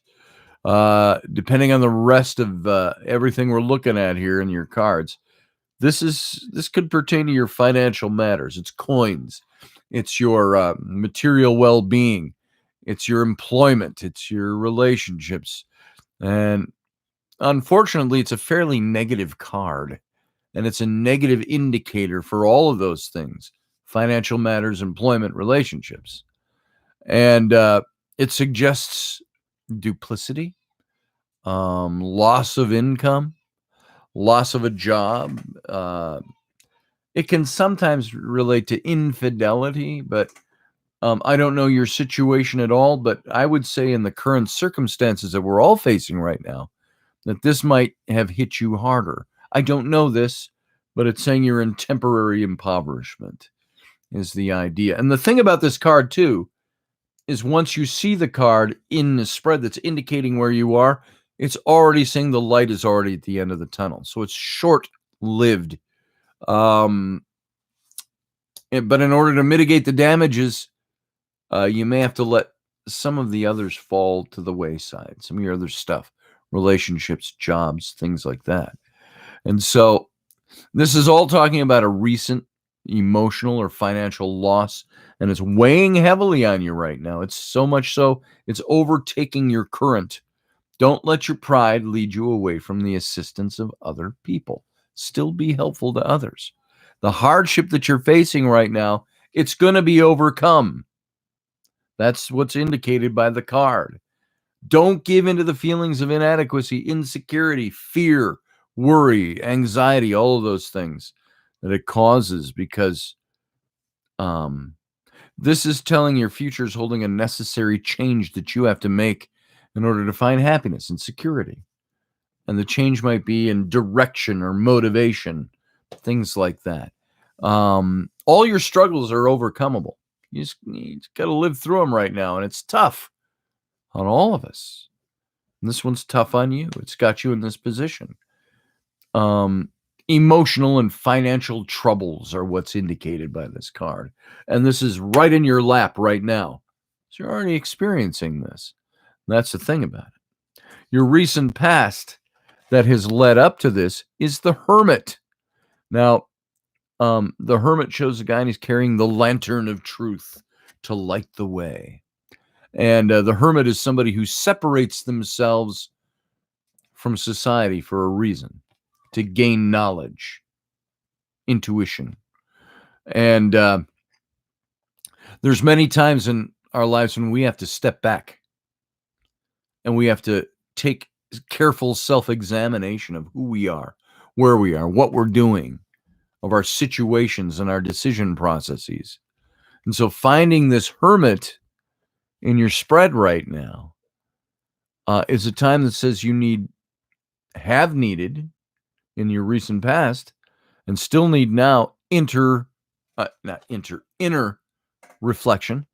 Depending on the rest of everything we're looking at here in your cards, this could pertain to your financial matters. It's coins. It's your material well-being. It's your employment. It's your relationships. And unfortunately, it's a fairly negative card, and it's a negative indicator for all of those things: financial matters, employment, relationships. And it suggests duplicity, loss of income, loss of a job. It can sometimes relate to infidelity, but I don't know your situation at all. But I would say, in the current circumstances that we're all facing right now, that this might have hit you harder. I don't know this, but it's saying you're in temporary impoverishment is the idea. And the thing about this card, too, is once you see the card in the spread that's indicating where you are, it's already saying the light is already at the end of the tunnel. So it's short-lived. But in order to mitigate the damages, you may have to let some of the others fall to the wayside, some of your other stuff, relationships, jobs, things like that. And so this is all talking about a recent emotional or financial loss, and it's weighing heavily on you right now. It's so much so it's overtaking your current. Don't let your pride lead you away from the assistance of other people. Still be helpful to others. The hardship that you're facing right now, it's going to be overcome. That's what's indicated by the card. Don't give into the feelings of inadequacy, insecurity, fear, worry, anxiety, all of those things that it causes, because this is telling your future is holding a necessary change that you have to make in order to find happiness and security. And the change might be in direction or motivation, things like that. All your struggles are overcomable. You just got to live through them right now, and it's tough on all of us. And this one's tough on you. It's got you in this position. Emotional and financial troubles are what's indicated by this card. And this is right in your lap right now. So you're already experiencing this. That's the thing about it. Your recent past that has led up to this is the Hermit. Now, the Hermit shows a guy, and he's carrying the lantern of truth to light the way. And the Hermit is somebody who separates themselves from society for a reason, to gain knowledge, intuition. And there's many times in our lives when we have to step back, and we have to take careful self-examination of who we are, where we are, what we're doing, of our situations and our decision processes. And so finding this Hermit in your spread right now is a time that says you have needed in your recent past, and still need now inner reflection.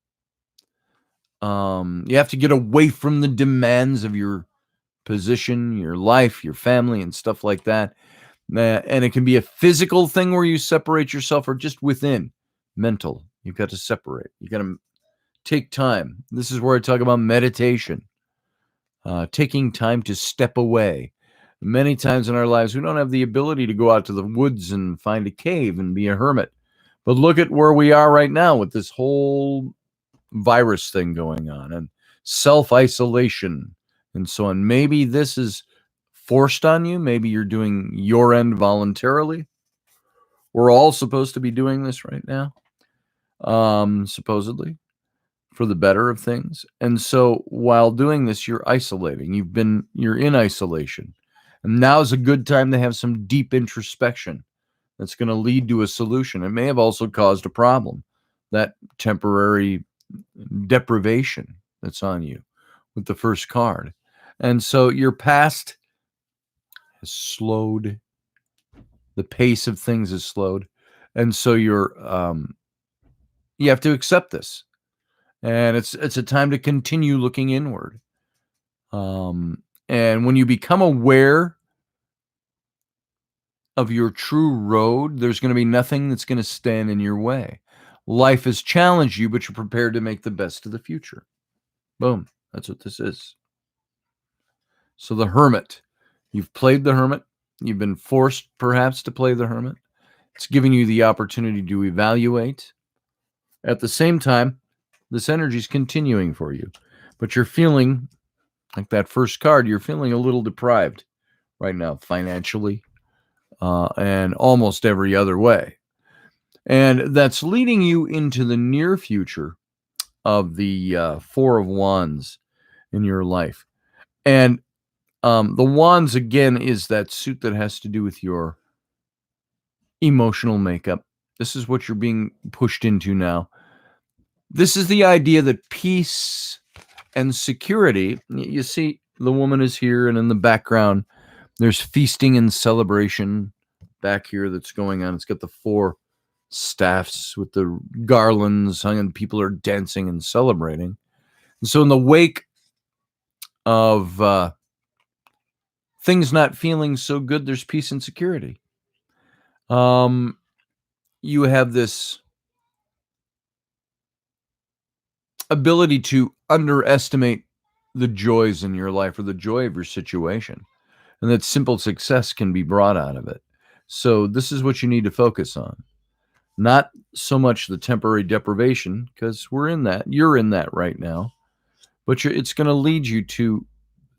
You have to get away from the demands of your position, your life, your family, and stuff like that. And it can be a physical thing where you separate yourself, or just within mental. You've got to separate. You got to take time. This is where I talk about meditation, taking time to step away. Many times in our lives, we don't have the ability to go out to the woods and find a cave and be a hermit. But look at where we are right now with this whole virus thing going on and self-isolation and so on. Maybe this is forced on you. Maybe you're doing your end voluntarily. We're all supposed to be doing this right now, supposedly, for the better of things. And so while doing this, you're isolating. You're in isolation. And now is a good time to have some deep introspection that's going to lead to a solution. It may have also caused a problem, that temporary deprivation that's on you with the first card. And so your past has slowed, the pace of things is slowed. And so you have to accept this. And it's a time to continue looking inward. And when you become aware of your true road, there's going to be nothing that's going to stand in your way. Life has challenged you, but you're prepared to make the best of the future. Boom. That's what this is. So the hermit, you've played the hermit. You've been forced perhaps to play the hermit. It's giving you the opportunity to evaluate. At the same time, this energy is continuing for you, but you're feeling like that first card, you're feeling a little deprived right now, financially, and almost every other way. And that's leading you into the near future of the Four of Wands in your life. And the Wands, again, is that suit that has to do with your emotional makeup. This is what you're being pushed into now. This is the idea that peace and security, you see, the woman is here, and in the background, there's feasting and celebration back here that's going on. It's got the four staffs with the garlands hung, and people are dancing and celebrating. And so in the wake of things not feeling so good, there's peace and security. You have this ability to underestimate the joys in your life or the joy of your situation, and that simple success can be brought out of it. So this is what you need to focus on. Not so much the temporary deprivation, because you're in that right now, but it's going to lead you to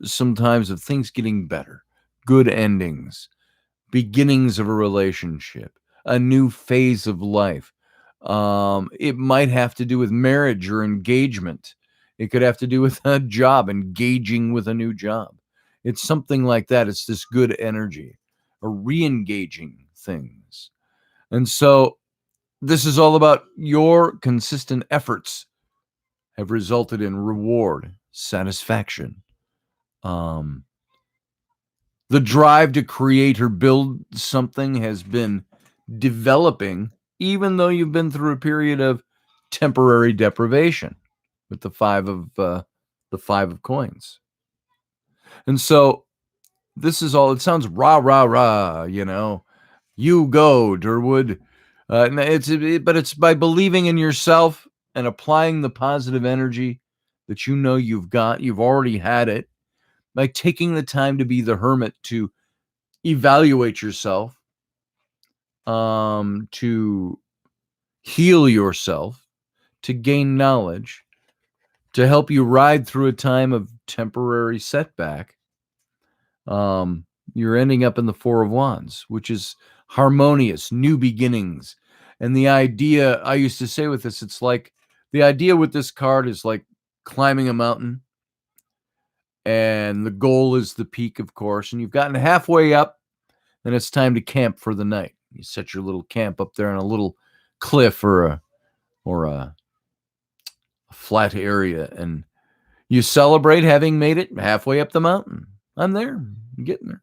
sometimes of things getting better, good endings, beginnings of a relationship, a new phase of life. It might have to do with marriage or engagement. It could have to do with a job, engaging with a new job. It's something like that. It's this good energy, or re-engaging things. And so this is all about your consistent efforts have resulted in reward, satisfaction. The drive to create or build something has been developing, even though you've been through a period of temporary deprivation with the five of coins. And so this is all, it sounds rah, rah, rah, you go, Durwood. But it's by believing in yourself and applying the positive energy that you've already had it, by taking the time to be the hermit, to evaluate yourself, to heal yourself, to gain knowledge, to help you ride through a time of temporary setback. You're ending up in the Four of Wands, which is harmonious, new beginnings. And the idea, I used to say with this, it's like the idea with this card is like climbing a mountain, and the goal is the peak, of course, and you've gotten halfway up, and it's time to camp for the night. You set your little camp up there on a little cliff or a flat area, and you celebrate having made it halfway up the mountain. I'm there, I'm getting there.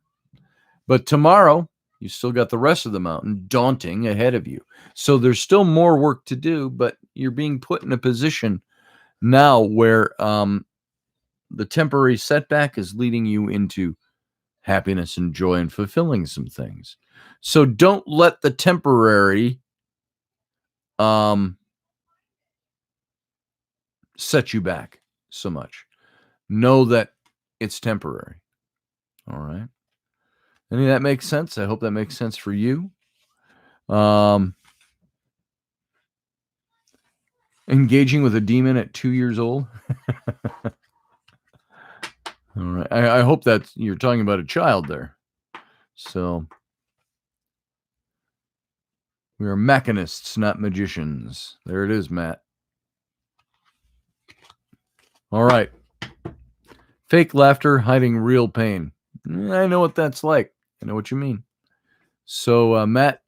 But tomorrow, you still got the rest of the mountain daunting ahead of you. So there's still more work to do, but you're being put in a position now where the temporary setback is leading you into happiness and joy and fulfilling some things. So don't let the temporary set you back so much. Know that it's temporary. All right. Any of that makes sense? I hope that makes sense for you. Engaging with a demon at 2 years old. All right. I hope that you're talking about a child there. So we are mechanists, not magicians. There it is, Matt. All right. Fake laughter hiding real pain. I know what that's like. I know what you mean. So, Matt,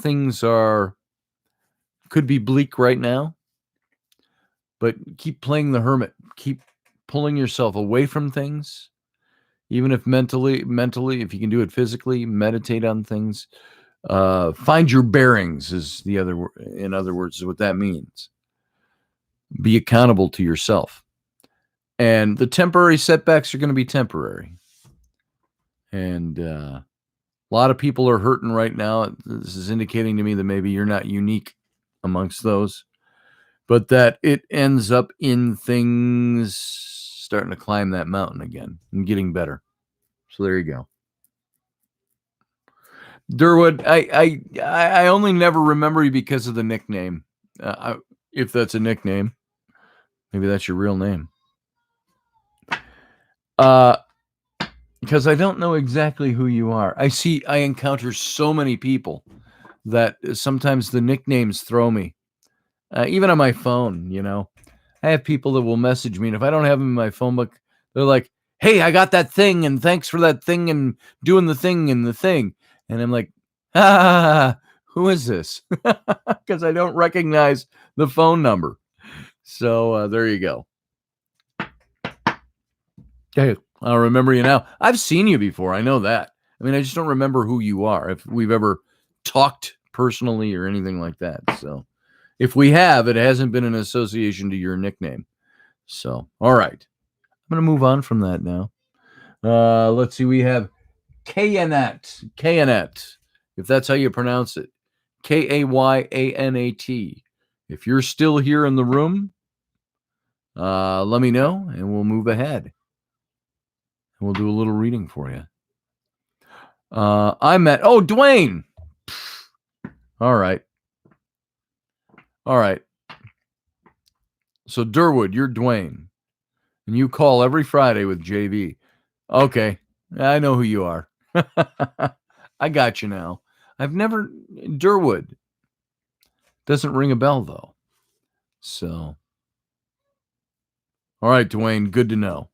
things could be bleak right now, but keep playing the hermit. Keep pulling yourself away from things, even if mentally, if you can do it physically, meditate on things. Find your bearings in other words, is what that means. Be accountable to yourself. And the temporary setbacks are going to be temporary. And a lot of people are hurting right now. This is indicating to me that maybe you're not unique amongst those, but that it ends up in things starting to climb that mountain again and getting better. So there you go. Durwood, I only never remember you because of the nickname. If that's a nickname, maybe that's your real name. Because I don't know exactly who you are. I encounter so many people that sometimes the nicknames throw me. Even on my phone, I have people that will message me, and if I don't have them in my phone book, they're like, "Hey, I got that thing, and thanks for that thing, and doing the thing and the thing." And I'm like, who is this? Because I don't recognize the phone number. So there you go. Hey, I'll remember you now. I've seen you before. I know that. I mean, I just don't remember who you are, if we've ever talked personally or anything like that. So if we have, it hasn't been an association to your nickname. So, all right. I'm going to move on from that now. Let's see. We have Kayanat, if that's how you pronounce it. Kayyanat. If you're still here in the room, let me know and we'll move ahead. And we'll do a little reading for you. Dwayne. All right. So Durwood, you're Dwayne. And you call every Friday with JV. Okay. I know who you are. I got you now. Durwood. Doesn't ring a bell, though. So. All right, Dwayne. Good to know.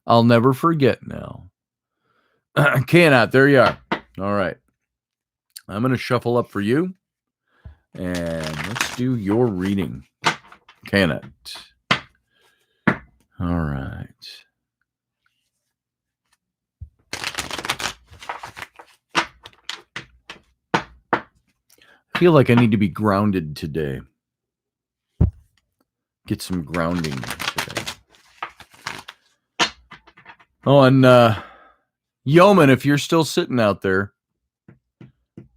I'll never forget now. Cannot. There you are. All right. I'm going to shuffle up for you. And let's do your reading. Cannot. All right. I feel like I need to be grounded today. Get some grounding today. Oh, and Yeoman, if you're still sitting out there,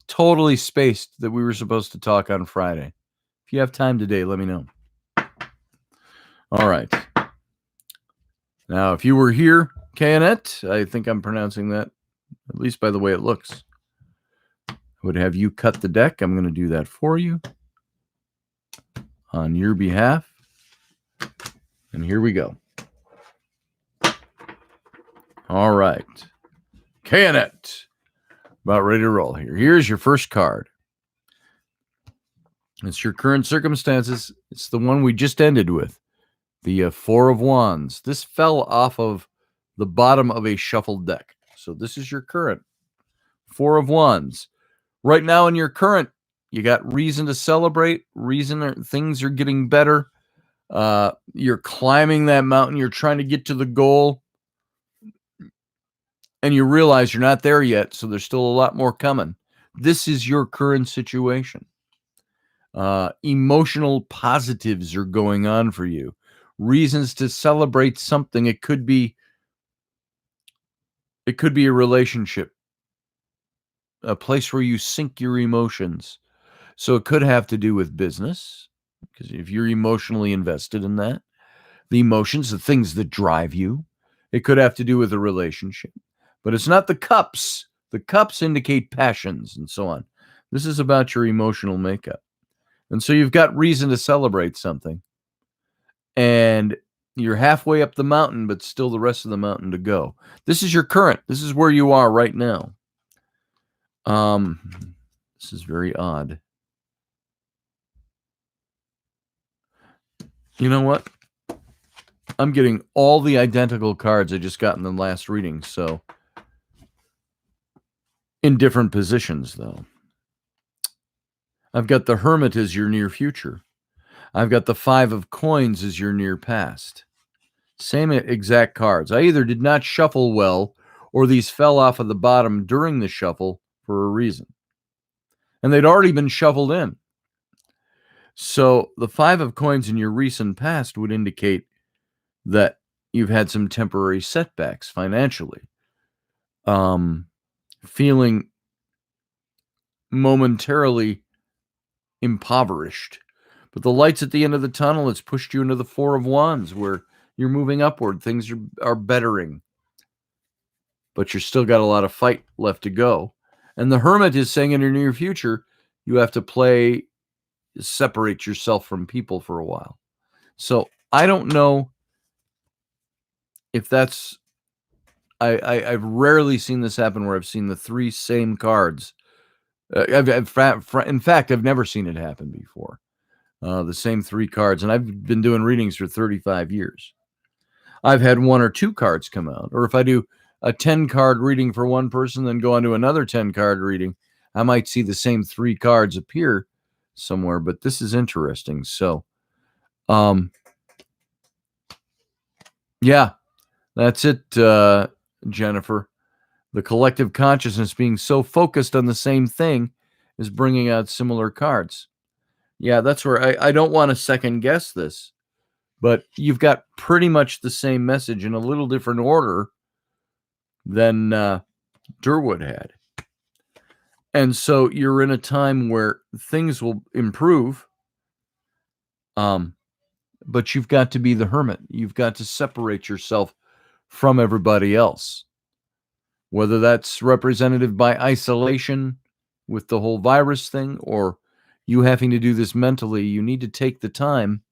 totally spaced that we were supposed to talk on Friday. If you have time today, let me know. All right. Now, if you were here, Kayanet, I think I'm pronouncing that, at least by the way it looks, I would have you cut the deck. I'm going to do that for you on your behalf. And here we go. All right. Kayanet. About ready to roll here. Here's your first card. It's your current circumstances. It's the one we just ended with. The Four of Wands. This fell off of the bottom of a shuffled deck. So this is your current Four of Wands. Right now in your current, you got reason to celebrate. Things are getting better. You're climbing that mountain. You're trying to get to the goal. And you realize you're not there yet, so there's still a lot more coming. This is your current situation. Emotional positives are going on for you. Reasons to celebrate something. It could be a relationship, a place where you sink your emotions. So it could have to do with business, because if you're emotionally invested in that, the emotions, the things that drive you, it could have to do with a relationship. But it's not the cups The cups indicate passions and so on. This is about your emotional makeup. And so you've got reason to celebrate something. And you're halfway up the mountain, but still the rest of the mountain to go. This is your current. This is where you are right now. This is very odd. You know what? I'm getting all the identical cards I just got in the last reading, so in different positions, though. I've got the Hermit as your near future. I've got the Five of Coins as your near past. Same exact cards. I either did not shuffle well or these fell off of the bottom during the shuffle for a reason. And they'd already been shuffled in. So the Five of Coins in your recent past would indicate that you've had some temporary setbacks financially. Feeling momentarily impoverished. But the lights at the end of the tunnel has pushed you into the Four of Wands where you're moving upward. Things are bettering. But you're still got a lot of fight left to go. And the Hermit is saying in your near future, you have to separate yourself from people for a while. So I don't know if that's, I've rarely seen this happen where I've seen the three same cards. In fact, I've never seen it happen before. The same three cards. And I've been doing readings for 35 years. I've had one or two cards come out. Or if I do a 10-card reading for one person, then go on to another 10-card reading, I might see the same three cards appear somewhere. But this is interesting. So, yeah, that's it, Jennifer. The collective consciousness being so focused on the same thing is bringing out similar cards. Yeah, that's where I don't want to second guess this, but you've got pretty much the same message in a little different order than Durwood had. And so you're in a time where things will improve, but you've got to be the hermit. You've got to separate yourself from everybody else, whether that's representative by isolation with the whole virus thing or you having to do this mentally. You need to take the time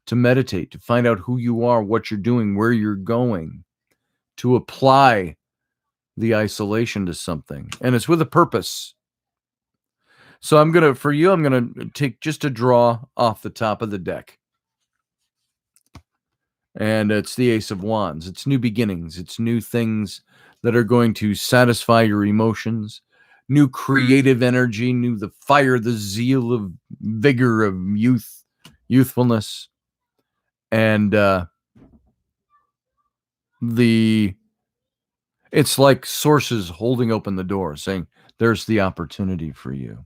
to meditate, to find out who you are, what you're doing, where you're going, to apply the isolation to something. And it's with a purpose. So I'm going to take just a draw off the top of the deck. And it's the Ace of Wands. It's new beginnings. It's new things that are going to satisfy your emotions, new creative energy, new the fire, the zeal of vigor of youthfulness. And it's like sources holding open the door, saying, there's the opportunity for you.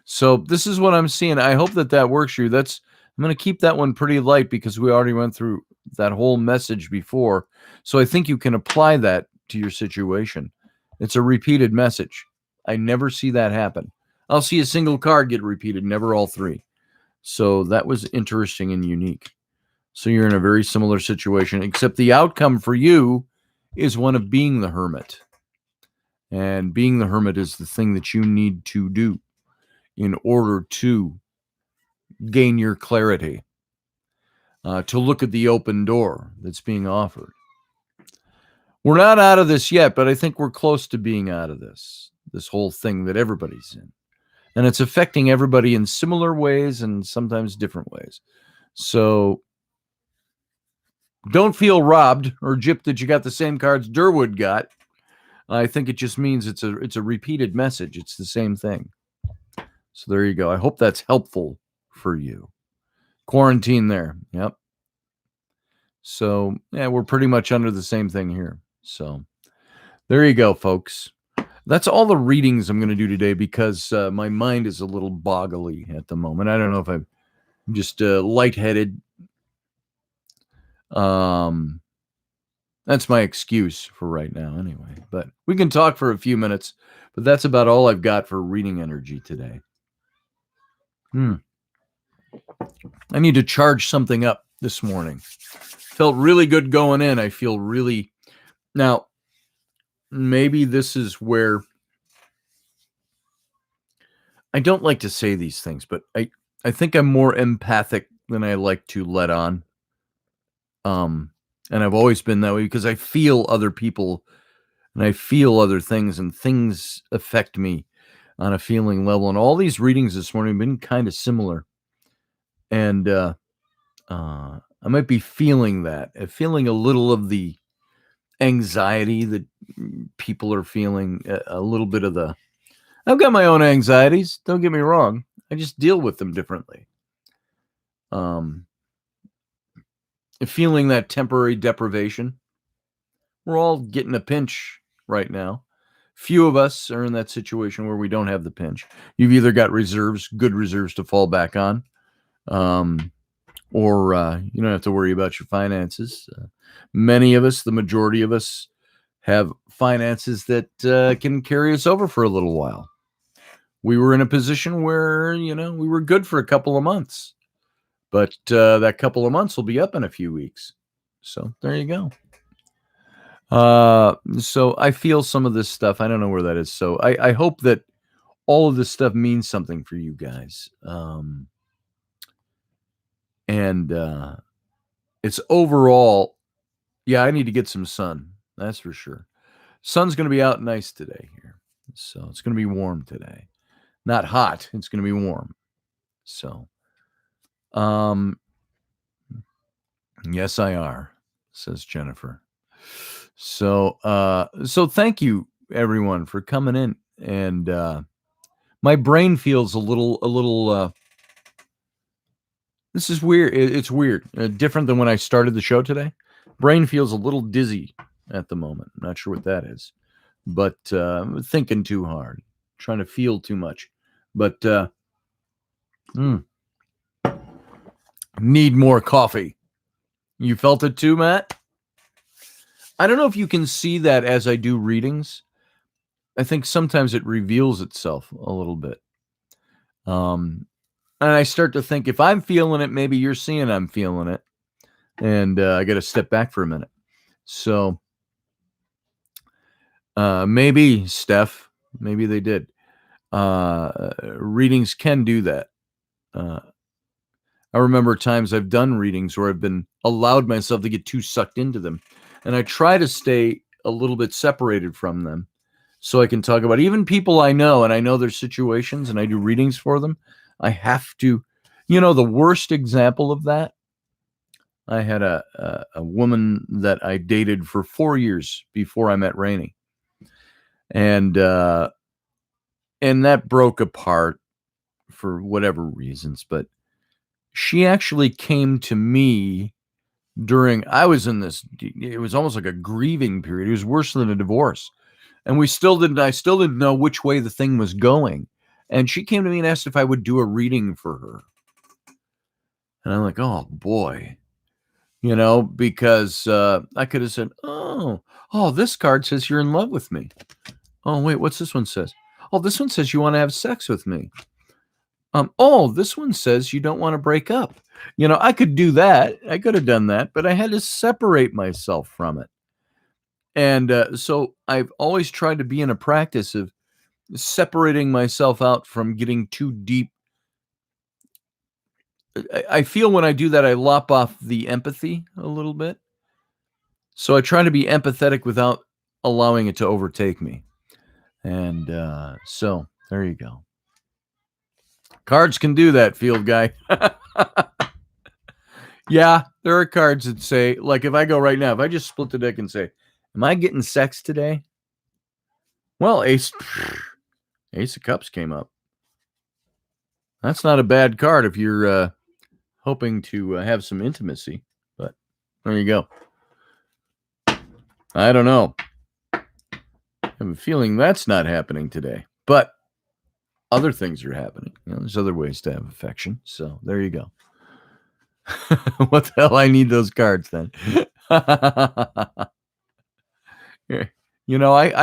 So this is what I'm seeing. I hope that works for you. I'm going to keep that one pretty light because we already went through that whole message before. So I think you can apply that to your situation. It's a repeated message. I never see that happen. I'll see a single card get repeated, never all three. So that was interesting and unique. So you're in a very similar situation, except the outcome for you is one of being the hermit. And being the hermit is the thing that you need to do in order to gain your clarity, to look at the open door that's being offered. We're not out of this yet, but I think we're close to being out of this whole thing that everybody's in. And it's affecting everybody in similar ways and sometimes different ways. So don't feel robbed or gypped that you got the same cards Durwood got. I think it just means it's a repeated message. It's the same thing. So there you go. I hope that's helpful for you. Quarantine there. Yep. So, yeah, we're pretty much under the same thing here. So there you go, folks. That's all the readings I'm going to do today because my mind is a little boggly at the moment. I don't know if I'm just lightheaded. That's my excuse for right now anyway. But we can talk for a few minutes. But that's about all I've got for reading energy today. I need to charge something up this morning. Felt really good going in. I feel really... Now, maybe this is where I don't like to say these things, but I think I'm more empathic than I like to let on. And I've always been that way because I feel other people and I feel other things, and things affect me on a feeling level. And all these readings this morning have been kind of similar. And I might be feeling that, feeling a little of the anxiety that people are feeling, a little bit of the. I've got my own anxieties. Don't get me wrong. I just deal with them differently. Feeling that temporary deprivation. We're all getting a pinch right now. Few of us are in that situation where we don't have the pinch. You've either got reserves, good reserves to fall back on, or you don't have to worry about your finances. Many of us, the majority of us, have finances that can carry us over for a little while. We were in a position where, we were good for a couple of months, but that couple of months will be up in a few weeks. So there you go. So I feel some of this stuff. I don't know where that is. So I hope that all of this stuff means something for you guys. And it's overall, yeah, I need to get some sun. That's for sure. Sun's going to be out nice today here. So it's going to be warm today. Not hot. It's going to be warm. So, yes, I are, says Jennifer. So thank you everyone for coming in. And my brain feels a little this is weird. It's weird. Different than when I started the show today. Brain feels a little dizzy at the moment. I'm not sure what that is, but I'm thinking too hard, trying to feel too much. But need more coffee. You felt it too, Matt? I don't know if you can see that as I do readings. I think sometimes it reveals itself a little bit. And I start to think, if I'm feeling it, maybe you're seeing I'm feeling it. And I got to step back for a minute. So maybe, Steph, maybe they did. Readings can do that. I remember times I've done readings where I've been allowed myself to get too sucked into them. And I try to stay a little bit separated from them so I can talk about even people I know, and I know their situations, and I do readings for them. I have to, the worst example of that, I had a woman that I dated for 4 years before I met Rainey. And that broke apart for whatever reasons, but she actually came to me I was in this, it was almost like a grieving period. It was worse than a divorce. And I still didn't know which way the thing was going. And she came to me and asked if I would do a reading for her. And I'm like, oh boy, because I could have said, oh, this card says you're in love with me. Oh, wait, what's this one says? Oh, this one says you want to have sex with me. Oh, this one says you don't want to break up. I could do that. I could have done that, but I had to separate myself from it. And so I've always tried to be in a practice of separating myself out from getting too deep. I feel when I do that, I lop off the empathy a little bit. So I try to be empathetic without allowing it to overtake me. And so there you go. Cards can do that, field guy. Yeah, there are cards that say, like if I go right now, if I just split the deck and say, am I getting sex today? Well, Ace of Cups came up. That's not a bad card if you're hoping to have some intimacy. But there you go. I don't know. I have a feeling that's not happening today. But other things are happening. There's other ways to have affection. So there you go. What the hell? I need those cards then. I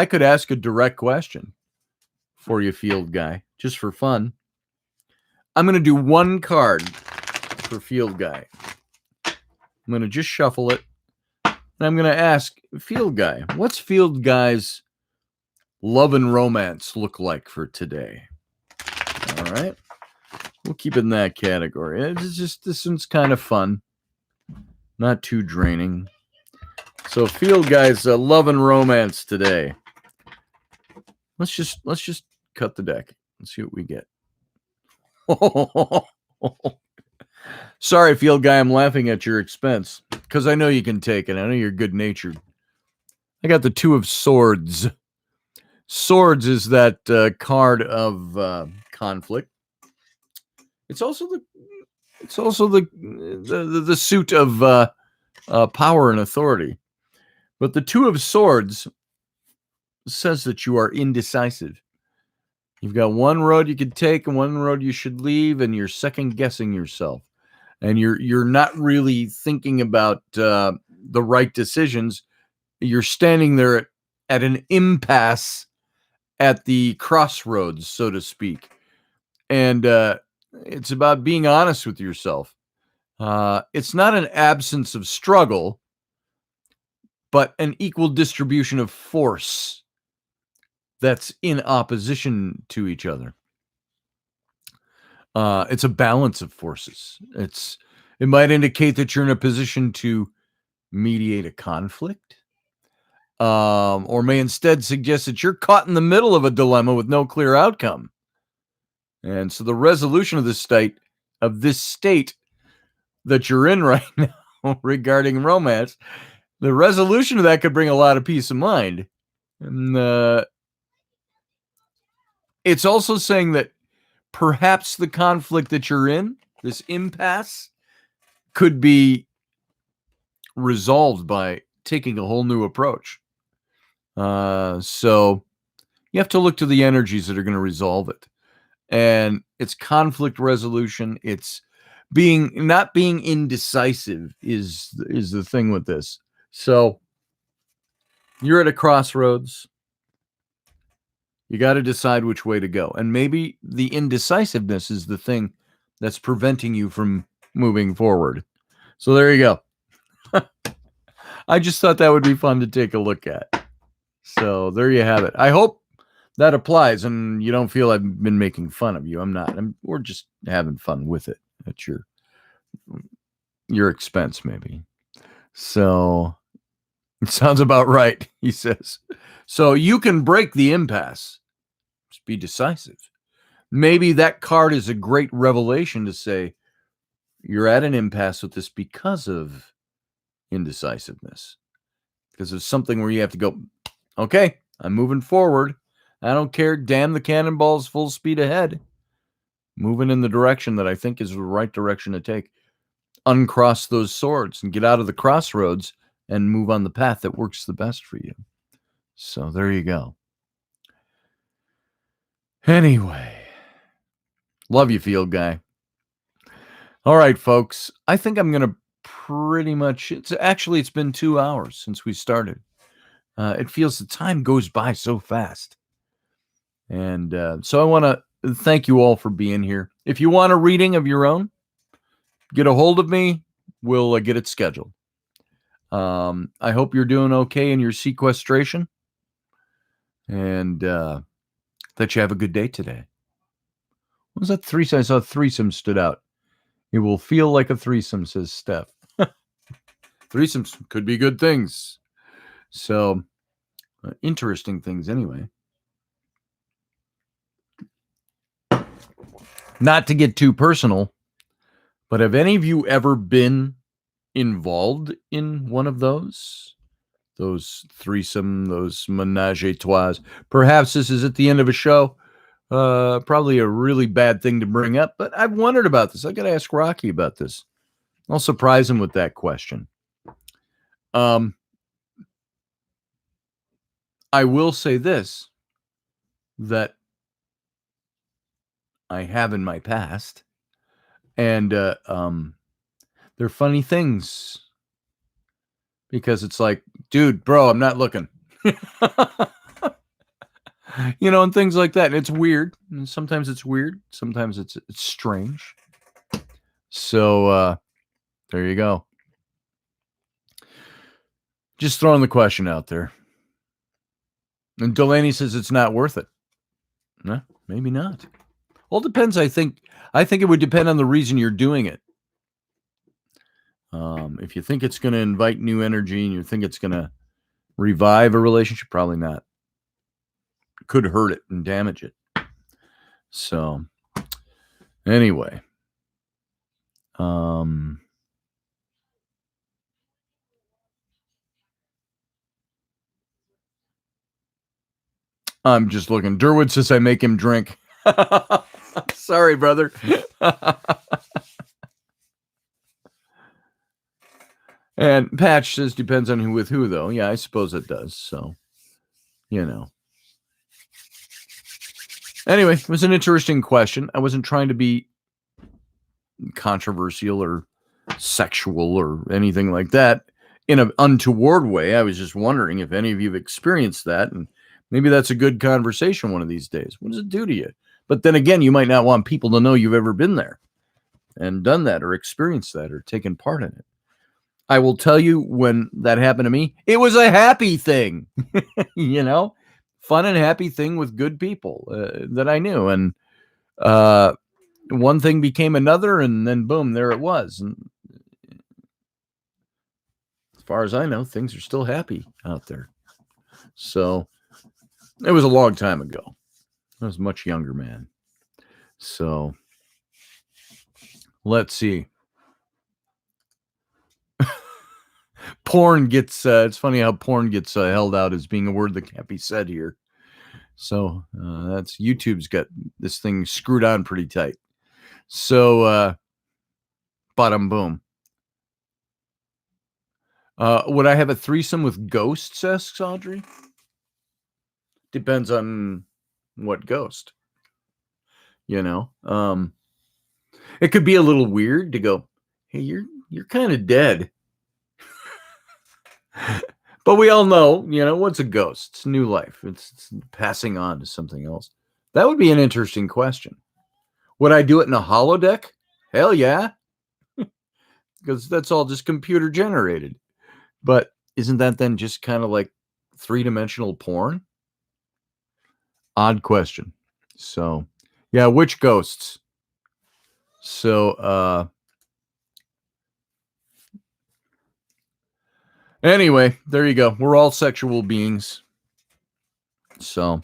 could ask a direct question for you, field guy, just for fun. I'm going to do one card for field guy. I'm going to just shuffle it. And I'm going to ask field guy, what's field guy's love and romance look like for today? All right. We'll keep it in that category. It's just, this one's kind of fun. Not too draining. So field guys, love and romance today. Let's just cut the deck and see what we get. Sorry, field guy, I'm laughing at your expense because I know you can take it. I know you're good natured. I got the Two of Swords. Swords is that card of conflict. It's also the suit of power and authority. But the Two of Swords says that you are indecisive. You've got one road you could take and one road you should leave, and you're second guessing yourself. And you're not really thinking about the right decisions. You're standing there at an impasse at the crossroads, so to speak. And it's about being honest with yourself. It's not an absence of struggle, but an equal distribution of force that's in opposition to each other. It's a balance of forces. It might indicate that you're in a position to mediate a conflict, or may instead suggest that you're caught in the middle of a dilemma with no clear outcome. And so the resolution of this state that you're in right now regarding romance, the resolution of that could bring a lot of peace of mind. And it's also saying that perhaps the conflict that you're in, this impasse, could be resolved by taking a whole new approach. So you have to look to the energies that are going to resolve it. And it's conflict resolution. It's not being indecisive is the thing with this. So you're at a crossroads. You got to decide which way to go. And maybe the indecisiveness is the thing that's preventing you from moving forward. So there you go. I just thought that would be fun to take a look at. So there you have it. I hope that applies and you don't feel I've been making fun of you. I'm not. We're just having fun with it at your expense, maybe. So it sounds about right, he says. So you can break the impasse. Just be decisive. Maybe that card is a great revelation to say you're at an impasse with this because of indecisiveness. Because of something where you have to go, okay, I'm moving forward. I don't care. Damn the cannonballs, full speed ahead. Moving in the direction that I think is the right direction to take. Uncross those swords and get out of the crossroads and move on the path that works the best for you. So there you go. Anyway, love you, field guy. All right, folks. I think I'm going to pretty much, it's been 2 hours since we started. It feels the time goes by so fast. And so I want to thank you all for being here. If you want a reading of your own, get a hold of me. We'll get it scheduled. I hope you're doing okay in your sequestration and that you have a good day today. What was that threesome? I saw threesome stood out. It will feel like a threesome, says Steph. Threesomes could be good things. So, interesting things anyway. Not to get too personal, but have any of you ever been involved in one of those threesome, those menage a trois? Perhaps this is at the end of a show. Probably a really bad thing to bring up, but I've wondered about this. I got to ask Rocky about this. I'll surprise him with that question. I will say this, that I have in my past, and they're funny things because it's like, dude, bro, I'm not looking. And things like that. And it's weird. And sometimes it's weird. Sometimes it's strange. So there you go. Just throwing the question out there. And Delaney says it's not worth it. No, maybe not. Well, it depends. I think it would depend on the reason you're doing it. If you think it's going to invite new energy and you think it's going to revive a relationship, probably not. It could hurt it and damage it. So, anyway, I'm just looking. Durwood says I make him drink. Sorry, brother. And Patch says depends on who with who, though. Yeah, I suppose it does. So, Anyway, it was an interesting question. I wasn't trying to be controversial or sexual or anything like that in an untoward way. I was just wondering if any of you have experienced that, and maybe that's a good conversation one of these days. What does it do to you? But then again, you might not want people to know you've ever been there and done that or experienced that or taken part in it. I will tell you, when that happened to me, it was a happy thing, fun and happy thing with good people that I knew. And one thing became another, and then boom, there it was. And as far as I know, things are still happy out there. So it was a long time ago. I was a much younger man. So let's see. Porn gets, it's funny how porn gets held out as being a word that can't be said here. So that's YouTube's got this thing screwed on pretty tight. So bottom boom. Would I have a threesome with ghosts, asks Audrey? Depends on what ghost. It could be a little weird to go, hey, you're kind of dead. But we all know, what's a ghost? It's new life. It's passing on to something else. That would be an interesting question. Would I do it in a holodeck? Hell yeah. Because that's all just computer generated. But isn't that then just kind of like three-dimensional porn? Odd question. So, yeah, which ghosts? So, anyway, there you go. We're all sexual beings. So,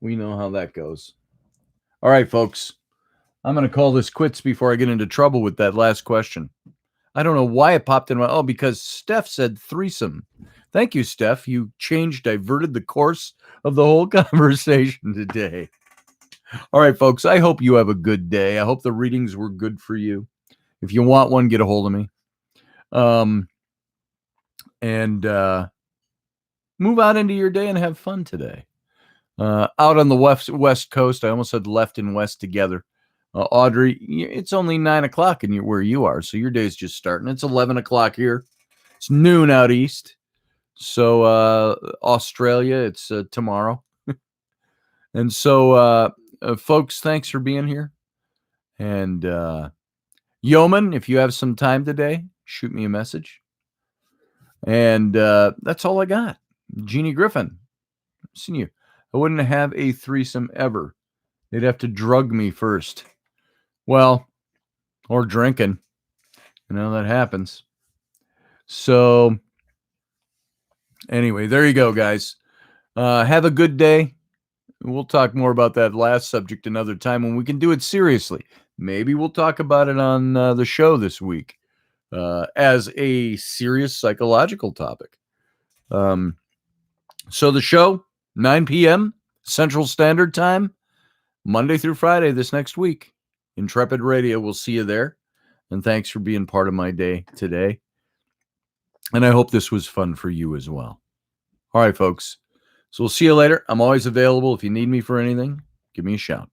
we know how that goes. All right, folks. I'm going to call this quits before I get into trouble with that last question. I don't know why it popped in my... because Steph said threesome. Thank you, Steph. You diverted the course of the whole conversation today. All right, folks. I hope you have a good day. I hope the readings were good for you. If you want one, get a hold of me. And move out into your day and have fun today. Out on the west coast, I almost said left and west together. Audrey, it's only 9 o'clock where you are, so your day's just starting. It's 11 o'clock here. It's noon out east. So Australia, it's tomorrow. And so, folks, thanks for being here. And Yeoman, if you have some time today, shoot me a message. And that's all I got. Jeannie Griffin, I've seen you. I wouldn't have a threesome ever. They'd have to drug me first. Well, or drinking. That happens. So, anyway, there you go, guys. Have a good day. We'll talk more about that last subject another time when we can do it seriously. Maybe we'll talk about it on the show this week as a serious psychological topic. So the show, 9 p.m. Central Standard Time, Monday through Friday this next week. Intrepid Radio. We'll see you there. And thanks for being part of my day today. And I hope this was fun for you as well. All right, folks. So we'll see you later. I'm always available. If you need me for anything, give me a shout.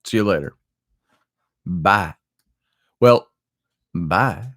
See you later. Bye. Well, bye.